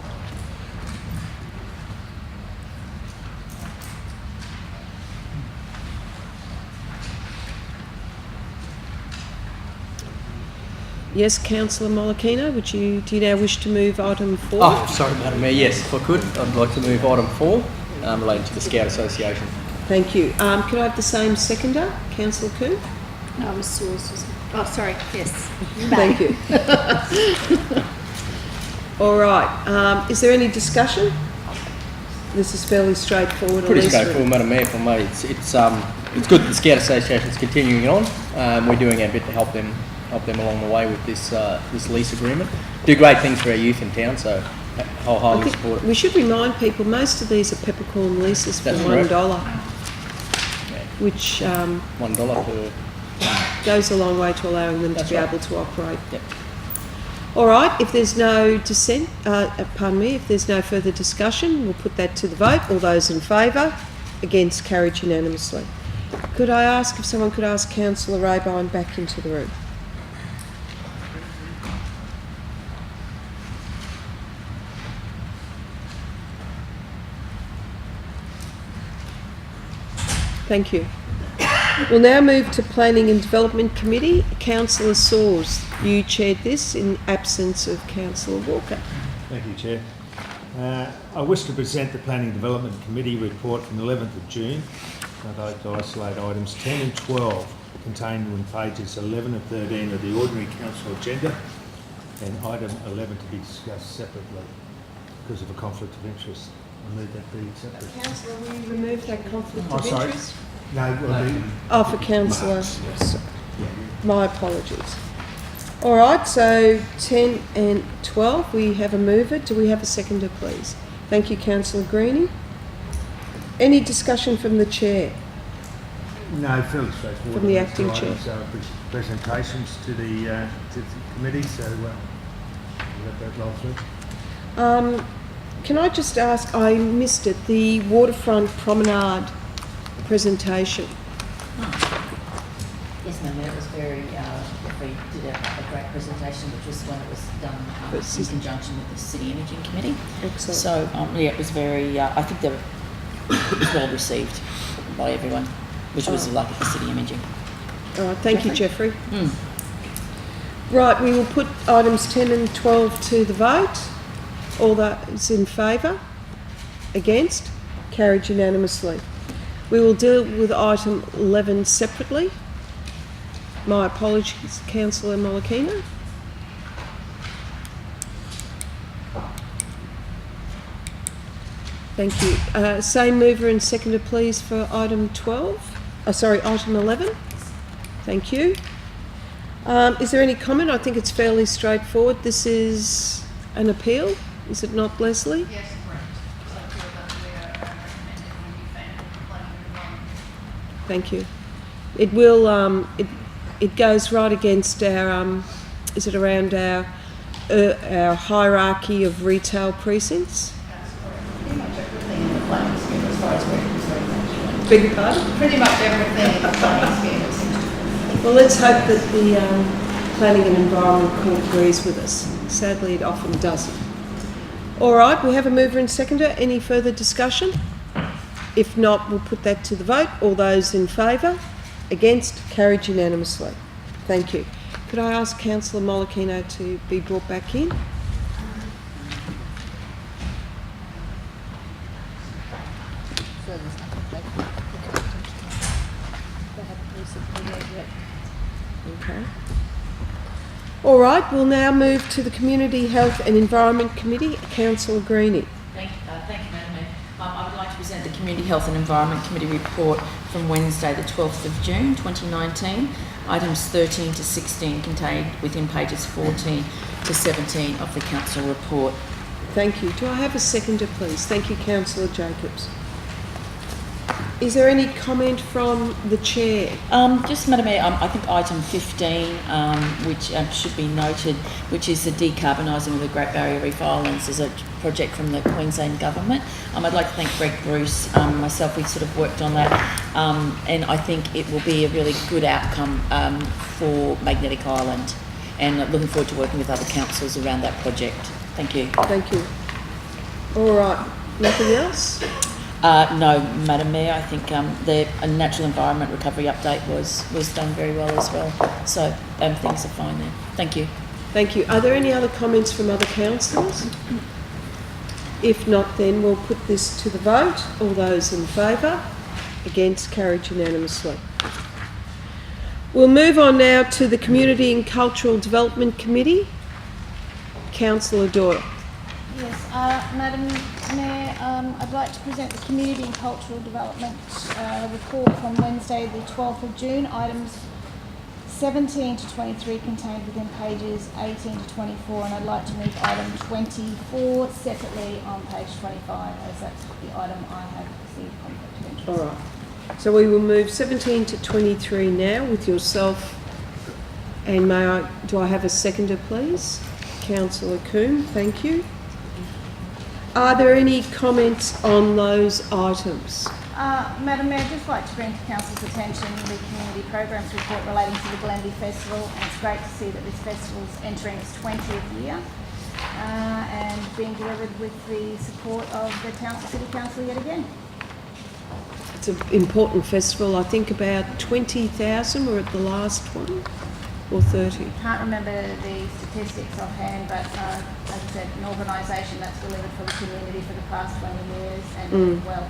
Yes, Councillor Molokino, do you now wish to move item 4? Oh, sorry, Madam Mayor. Yes, if I could, I'd like to move item 4 relating to the Scout Association. Thank you. Can I have the same seconder, Councillor Coon? No, Ms. Sawes was... Oh, sorry, yes. Thank you. All right. Is there any discussion? This is fairly straightforward. Pretty straightforward, Madam Mayor, for me. It's good that the Scout Association is continuing on. We're doing our bit to help them along the way with this lease agreement. Do great things for our youth in town, so wholeheartedly support it. We should remind people most of these are peppercorn leases for That's $1, correct. which $1 per... goes a long way to allowing them That's to be right. able to operate. Yep. All right, if there's no dissent, if there's no further discussion, we'll put that to the vote. All those in favour? Against? Carried unanimously. Could I ask if someone could ask Councillor Raybine back into the room? Thank you. We'll now move to Planning and Development Committee. Councillor Sawes, you chaired this in absence of Councillor Walker. Thank you, Chair. I wish to present the Planning and Development Committee report from the 11th of June. I'd like to isolate items 10 and 12 contained in pages 11 and 13 of the ordinary council agenda, and item 11 to be discussed separately because of a conflict of interest. I move that be accepted. Councillor, will you remove that conflict Oh, of sorry. interest? No, will be. Oh, for Councillor. My apologies. All right, so 10 and 12, we have a mover. Do we have a seconder, please? Thank you, Councillor Greenie. Any discussion from the chair? No, fairly straightforward. From the acting chair. So presentations to the committee, so we'll let that roll through. Can I just ask, I missed it, the waterfront promenade presentation. Yes, ma'am, it was very, we did a great presentation, which was one that was done in conjunction with the City Imaging Committee. Excellent. So, yeah, it was very, I think it was well received by everyone, which was like at the City Imaging. All right, thank you, Jeffrey. Right, we will put items 10 and 12 to the vote. All those in favour? Against? Carried unanimously. We will deal with item 11 separately. My apologies, Councillor Molokino. Thank you. Same mover and seconder, please, for item 12. Item 11. Thank you. Is there any comment? I think it's fairly straightforward. This is an appeal, is it not, Leslie? Yes, correct. So I feel that we are recommending when you find it, planning and development. Thank you. It will, it goes right against our, is it around our hierarchy of retail precincts? Pretty much everything in the planning scheme as far as we're concerned. Beg your pardon? Pretty much everything in the planning scheme it seems to be. Well, let's hope that the Planning and Environment Court agrees with us. Sadly, it often doesn't. All right, we have a mover and seconder. Any further discussion? If not, we'll put that to the vote. All those in favour? Against? Carried unanimously. Thank you. Could I ask Councillor Molokino to be brought back in? Okay. All right, we'll now move to the Community Health and Environment Committee. Councillor Greenie. Thank you, Madam Mayor. I would like to present the Community Health and Environment Committee report from Wednesday the 12th of June 2019. Items 13 to 16 contained within pages 14 to 17 of the Council report. Thank you. Do I have a seconder, please? Thank you, Councillor Jacobs. Is there any comment from the Chair? Just, Madam Mayor, I think item 15, which should be noted, which is the decarbonising of the Great Barrier Reef Islands, is a project from the Queensland Government. I'd like to thank Greg Bruce. Myself, we've sort of worked on that, and I think it will be a really good outcome for Magnetic Island, and looking forward to working with other councils around that project. Thank you. Thank you. All right. Nothing else? No, Madam Mayor, I think the Natural Environment Recovery Update was done very well as well. So things are fine there. Thank you. Thank you. Are there any other comments from other councillors? If not, then we'll put this to the vote. All those in favour? Against? Carried unanimously. We'll move on now to the Community and Cultural Development Committee. Councillor Doyle. Yes, Madam Mayor, I'd like to present the Community and Cultural Development report from Wednesday the 12th of June. Items 17 to 23 contained within pages 18 to 24, and I'd like to move item 24 separately on page 25, as that's the item I have received conflict of interest. All right. So we will move 17 to 23 now with yourself. And do I have a seconder, please? Councillor Coombe, thank you. Are there any comments on those items? Madam Mayor, I'd just like to bring to Council's attention the community programs report relating to the Glenby Festival, and it's great to see that this festival is entering its 20th year and being delivered with the support of the Townsville City Council yet again. It's an important festival. I think about 20,000 were at the last one, or 30. Can't remember the statistics offhand, but as I said, an organisation that's delivered for the community for the past 20 years and doing well.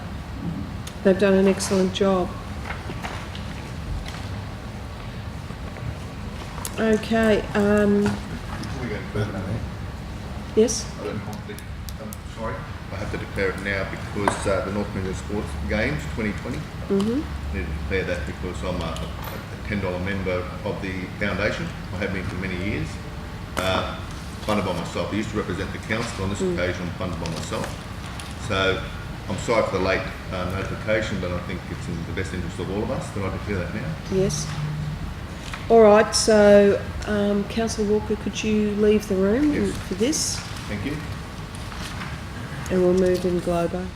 They've done an excellent job. Okay. Before we go further, Yes? I don't conflict. Sorry, I have to declare it now because the North Midland Sports Games 2020. I need to declare that because I'm a $10 member of the foundation. I have been for many years. Funded by myself. I used to represent the council. On this occasion, I'm funded by myself. So I'm sorry for the late notification, but I think it's in the best interest of all of us that I declare that now. Yes. All right, so Councillor Walker, could you leave the room for this? Thank you. And we'll move in Globo.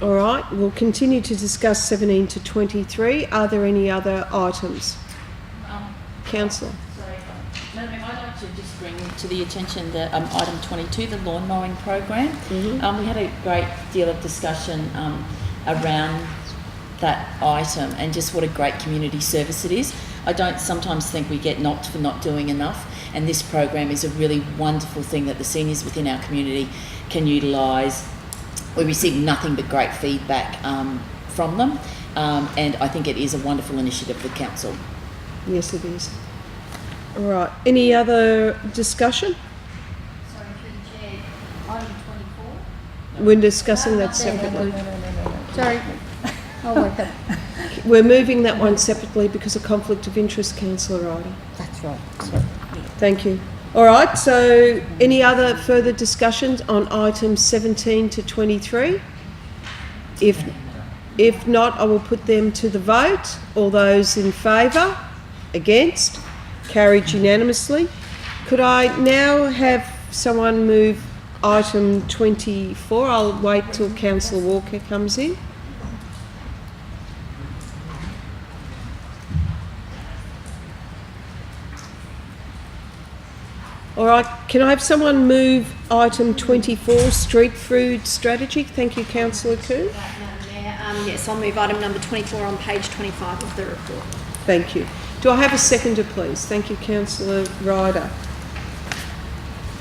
All right, we'll continue to discuss 17 to 23. Are there any other items? Councillor. Sorry, Madam Mayor, I'd like to just bring to the attention the item 22, the lawn mowing program. We had a great deal of discussion around that item and just what a great community service it is. I don't sometimes think we get knocked for not doing enough, and this program is a really wonderful thing that the seniors within our community can utilise. We receive nothing but great feedback from them, and I think it is a wonderful initiative of the council. Yes, it is. All right. Any other discussion? Sorry, through the chair, item 24. We're discussing that separately. No. Sorry. I'll work it. We're moving that one separately because of conflict of interest, Councillor Ryder. That's right. Sorry. Thank you. All right, so any other further discussions on items 17 to 23? If not, I will put them to the vote. All those in favour? Against? Carried unanimously. Could I now have someone move item 24? I'll wait till Councillor Walker comes in. All right, can I have someone move item 24, street food strategy? Thank you, Councillor Coombe. Madam Mayor, yes, I'll move item number 24 on page 25 of the report. Thank you. Do I have a seconder, please? Thank you, Councillor Ryder.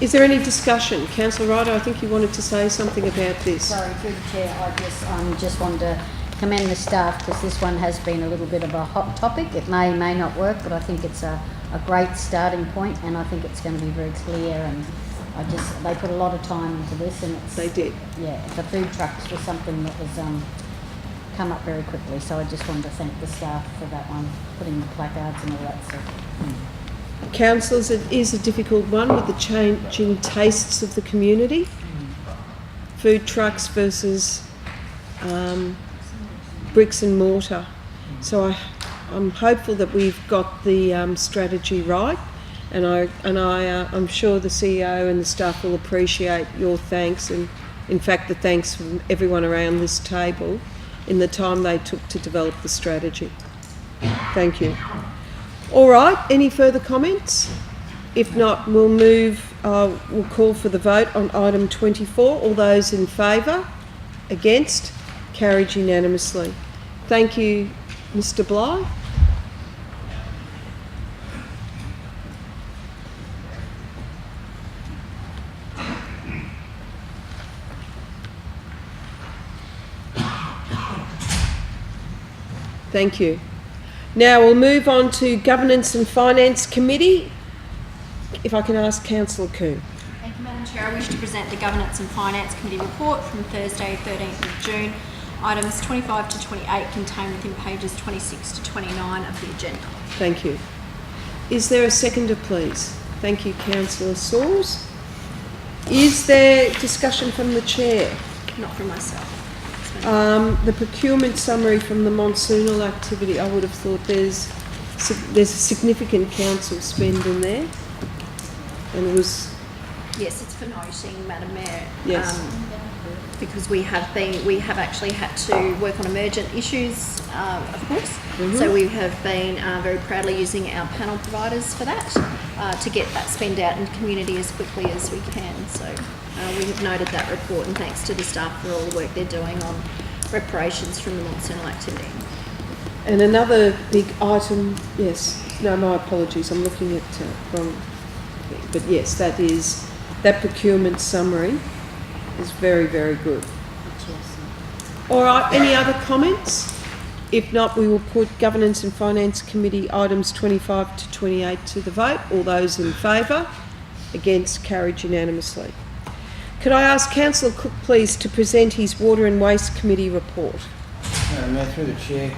Is there any discussion? Councillor Ryder, I think you wanted to say something about this. Sorry, through the chair, I just wanted to commend the staff because this one has been a little bit of a hot topic. It may not work, but I think it's a great starting point, and I think it's going to be very clear. And they put a lot of time into this, and They did. Yeah, the food trucks was something that was come up very quickly. So I just wanted to thank the staff for that one, putting the placards and all that stuff. Councillors, it is a difficult one with the changing tastes of the community. Food trucks versus bricks and mortar. So I'm hopeful that we've got the strategy right, and I'm sure the CEO and the staff will appreciate your thanks, and in fact the thanks from everyone around this table in the time they took to develop the strategy. Thank you. All right, any further comments? If not, we'll call for the vote on item 24. All those in favour? Against? Carried unanimously. Thank you, Mr. Bly. Thank you. Now we'll move on to Governance and Finance Committee. If I can ask Councillor Coon. Thank you, Madam Chair. I wish to present the Governance and Finance Committee report from Thursday, 13th of June. Items 25 to 28 contained within pages 26 to 29 of the agenda. Thank you. Is there a seconder, please? Thank you, Councillor Sawes. Is there discussion from the Chair? Not from myself. The procurement summary from the monsoonal activity, I would have thought there's a significant council spend in there, and it was... Yes, it's for noting, Madam Mayor. Yes. Because we have actually had to work on emergent issues, of course. Mm-hmm. So we have been very proudly using our panel providers for that, to get that spend out in the community as quickly as we can. So we have noted that report, and thanks to the staff for all the work they're doing on reparations from the monsoonal activity. And another big item, yes, no, my apologies, I'm looking at wrong thing. But yes, that procurement summary is very, very good. All right, any other comments? If not, we will put Governance and Finance Committee items 25 to 28 to the vote. All those in favour? Against? Carried unanimously. Could I ask Councillor Cook, please, to present his Water and Waste Committee report? Mayor, through the chair,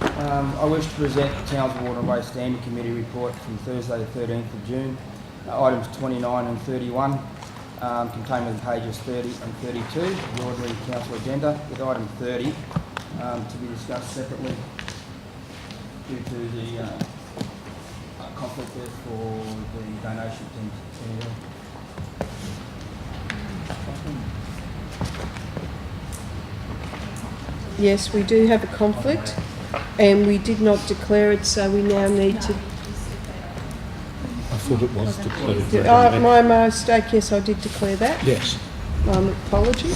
I wish to present the Townsville Water and Waste Standing Committee report from Thursday the 13th of June. Items 29 and 31 contained within pages 30 and 32 of the ordinary council agenda, with item 30 to be discussed separately due to the conflict there for the donation to Yes, we do have a conflict, and we did not declare it, so we now need to... I thought it was declared. my mistake, yes, I did declare that. Yes. My apology.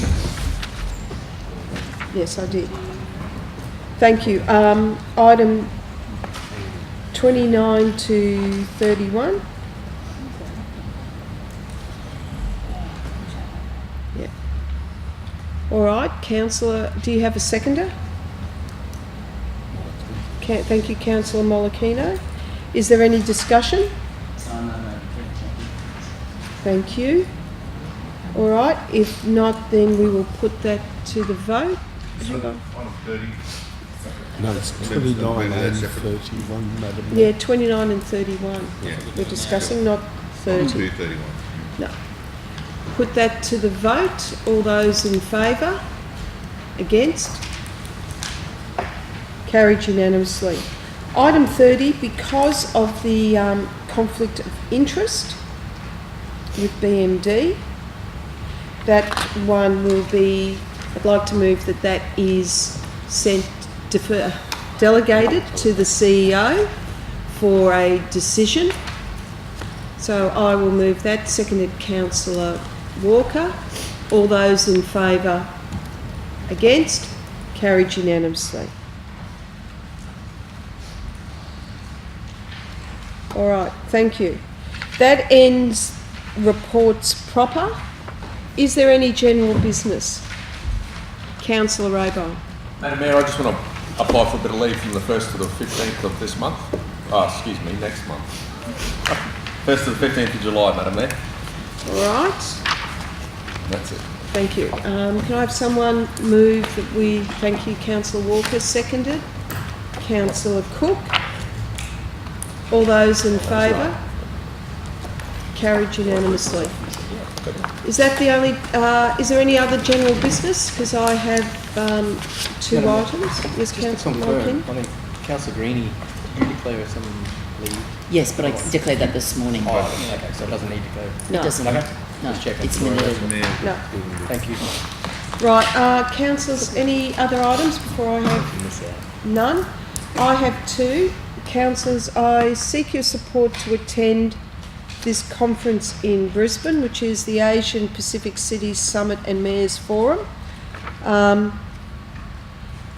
Yes, I did. Thank you. Item 29 to 31. Yeah. All right, Councillor, do you have a seconder? Thank you, Councillor Molokino. Is there any discussion? Thank you. All right, if not, then we will put that to the vote. Hang on. No, it's 29 and 31, Madam Mayor. Yeah, 29 and 31. Yeah. We're discussing, not 30. 31. No. Put that to the vote. All those in favour? Against? Carried unanimously. Item 30, because of the conflict of interest with BMD, that one will be, I'd like to move that is delegated to the CEO for a decision. So I will move that. Seconded Councillor Walker. All those in favour? Against? Carried unanimously. All right, thank you. That ends reports proper. Is there any general business? Councillor Raybone. Madam Mayor, I just want to apply for a bit of leave from the 1st to the 15th of this month. Next month. 1st to the 15th of July, Madam Mayor. All right. That's it. Thank you. Can I have someone move that we, thank you, Councillor Walker, seconded. Councillor Cook. All those in favour? Carried unanimously. Is that the only, is there any other general business? Because I have two items. Yes, Just to Councillor confirm, Larkin. I think Councillor Greenie, did you declare some leave? Yes, but I declared that this morning. Oh, okay, so it doesn't need to go. It doesn't. Okay. No, Just checking. it's minute. No. Thank you. Right, councillors, any other items before I have none? I have two. Councillors, I seek your support to attend this conference in Brisbane, which is the Asian Pacific Cities Summit and Mayors Forum.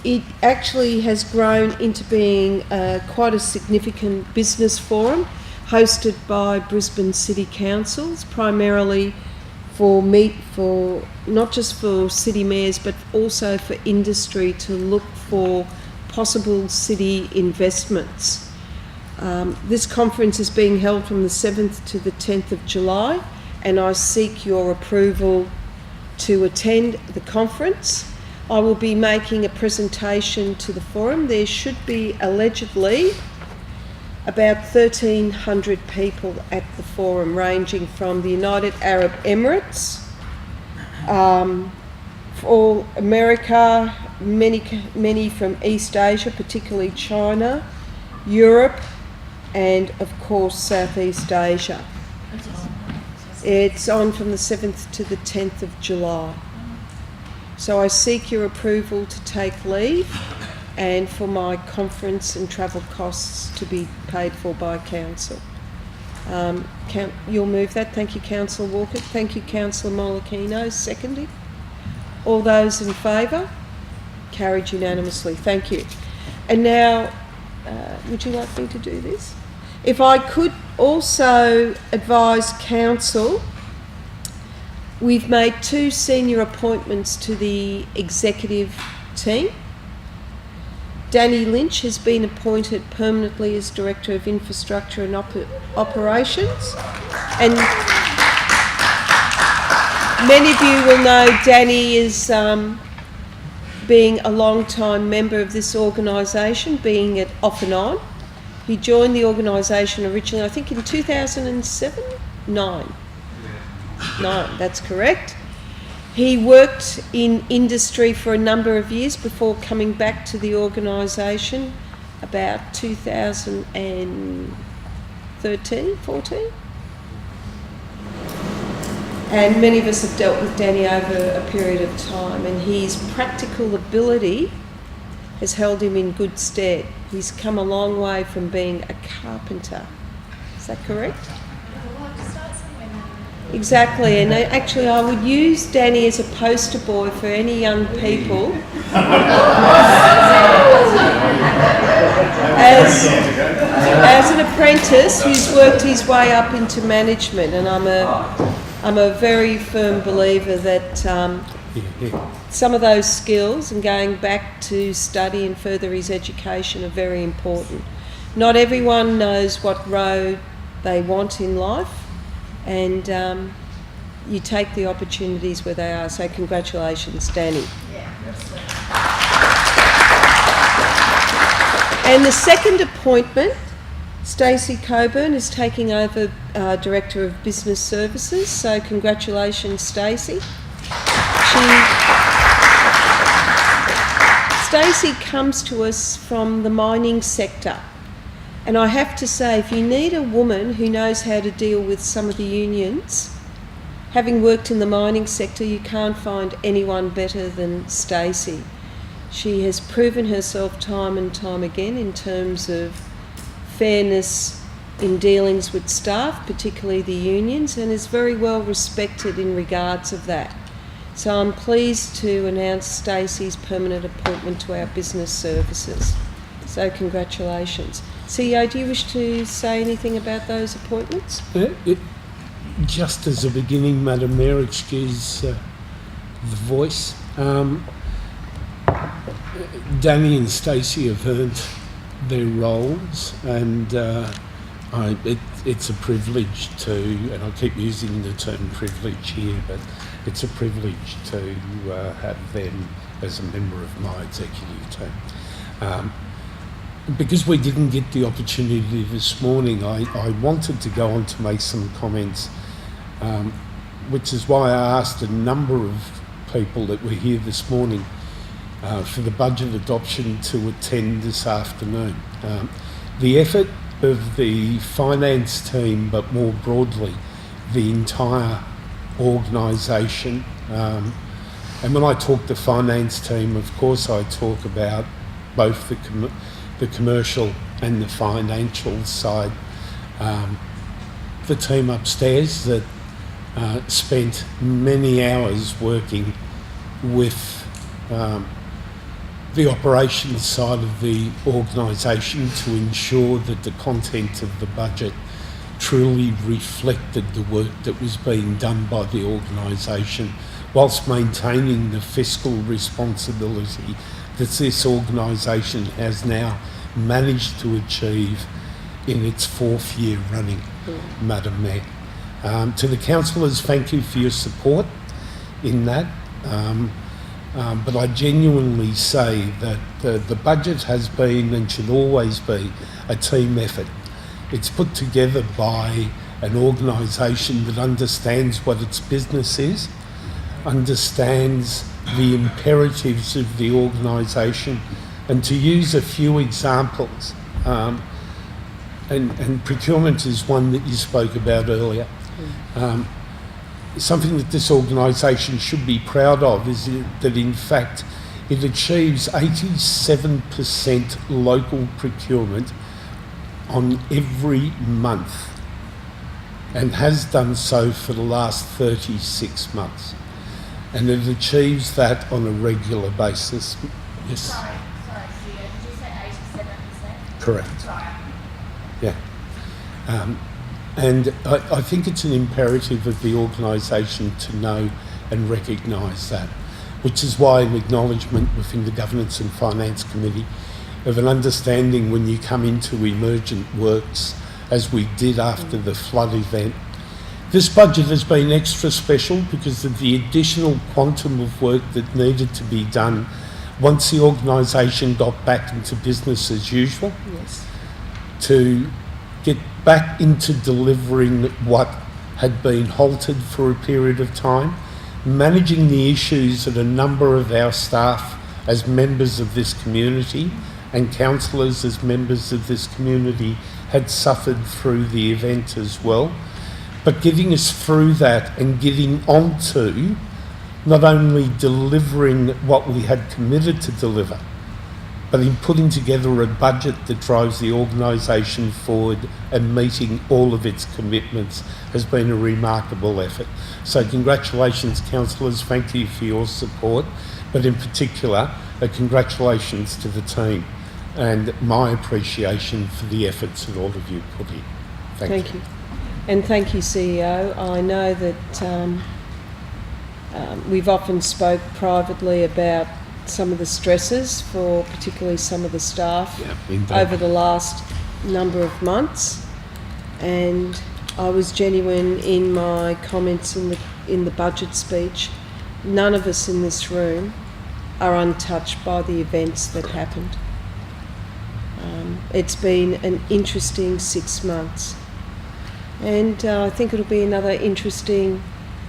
It actually has grown into being quite a significant business forum, hosted by Brisbane City Councils, primarily for not just for city mayors, but also for industry to look for possible city investments. This conference is being held from the 7th to the 10th of July, and I seek your approval to attend the conference. I will be making a presentation to the forum. There should be allegedly about 1,300 people at the forum, ranging from the United Arab Emirates, all America, many from East Asia, particularly China, Europe, and of course Southeast Asia. It's on from the 7th to the 10th of July. So I seek your approval to take leave and for my conference and travel costs to be paid for by council. You'll move that. Thank you, Councillor Walker. Thank you, Councillor Molokino, seconding. All those in favour? Carried unanimously. Thank you. And now, would you like me to do this? If I could also advise council, we've made two senior appointments to the executive team. Danny Lynch has been appointed permanently as Director of Infrastructure and Operations. And many of you will know Danny is being a long-time member of this organisation, being it off and on. He joined the organisation originally, I think in 2007? Nine, that's correct. He worked in industry for a number of years before coming back to the organisation about 2013, 14. And many of us have dealt with Danny over a period of time, and his practical ability has held him in good stead. He's come a long way from being a carpenter. Is that correct? Exactly, and actually I would use Danny as a poster boy for any young people as an apprentice who's worked his way up into management, and I'm a very firm believer that some of those skills and going back to study and further his education are very important. Not everyone knows what road they want in life, and you take the opportunities where they are. So congratulations, Danny. And the second appointment, Stacey Coburn is taking over Director of Business Services. So congratulations, Stacey. Stacey comes to us from the mining sector. And I have to say, if you need a woman who knows how to deal with some of the unions, having worked in the mining sector, you can't find anyone better than Stacey. She has proven herself time and time again in terms of fairness in dealings with staff, particularly the unions, and is very well respected in regards of that. So I'm pleased to announce Stacey's permanent appointment to our business services. So congratulations. CEO, do you wish to say anything about those appointments? just as a beginning, Madam Mayor, excuse the voice. Danny and Stacey have earned their roles, and it's a privilege to, and I keep using the term privilege here, but it's a privilege to have them as a member of my executive team. Because we didn't get the opportunity this morning, I wanted to go on to make some comments, which is why I asked a number of people that were here this morning for the budget adoption to attend this afternoon. The effort of the finance team, but more broadly, the entire organisation. And when I talk the finance team, of course I talk about both the commercial and the financial side. The team upstairs that spent many hours working with the operations side of the organisation to ensure that the content of the budget truly reflected the work that was being done by the organisation, whilst maintaining the fiscal responsibility that this organisation has now managed to achieve in its fourth year running, Madam Mayor. To the councillors, thank you for your support in that. But I genuinely say that the budget has been and should always be a team effort. It's put together by an organisation that understands what its business is, understands the imperatives of the organisation, and to use a few examples, and procurement is one that you spoke about earlier. Something that this organisation should be proud of is that in fact it achieves 87% local procurement on every month, and has done so for the last 36 months. And it achieves that on a regular basis. Yes? Sorry, Sia, did you say 87%? Correct. Sorry. Yeah. And I think it's an imperative of the organisation to know and recognise that, which is why an acknowledgement within the Governance and Finance Committee of an understanding when you come into emergent works, as we did after the flood event. This budget has been extra special because of the additional quantum of work that needed to be done once the organisation got back into business as usual. Yes. To get back into delivering what had been halted for a period of time, managing the issues that a number of our staff as members of this community and councillors as members of this community had suffered through the event as well, but getting us through that and getting on to not only delivering what we had committed to deliver, but in putting together a budget that drives the organisation forward and meeting all of its commitments has been a remarkable effort. So congratulations, councillors, thank you for your support, but in particular, congratulations to the team and my appreciation for the efforts that all of you put in. Thank you. And thank you, CEO. I know that we've often spoke privately about some of the stresses for particularly some of the staff over the last number of months, and I was genuine in my comments in the budget speech. None of us in this room are untouched by the events that happened. It's been an interesting 6 months, and I think it'll be another interesting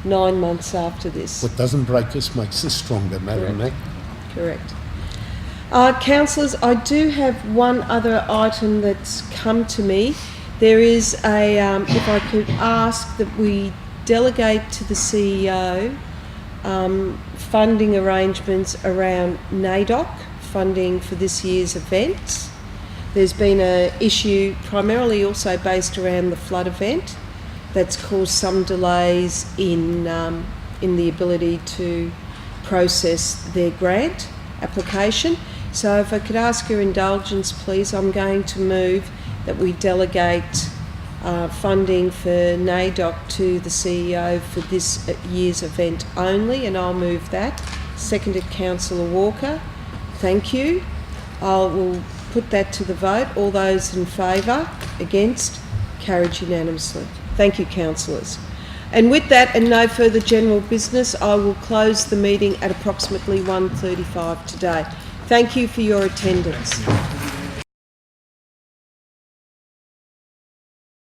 9 months after this. What doesn't break us makes us stronger, Madam Mayor. Correct. Councillors, I do have one other item that's come to me. There is a, if I could ask that we delegate to the CEO funding arrangements around NAIDOC, funding for this year's events. There's been an issue primarily also based around the flood event that's caused some delays in the ability to process their grant application. So if I could ask your indulgence, please, I'm going to move that we delegate funding for NAIDOC to the CEO for this year's event only, and I'll move that. Seconded Councillor Walker. Thank you. I will put that to the vote. All those in favour? Against? Carried unanimously. Thank you, councillors. And with that and no further general business, I will close the meeting at approximately 1:35 today. Thank you for your attendance.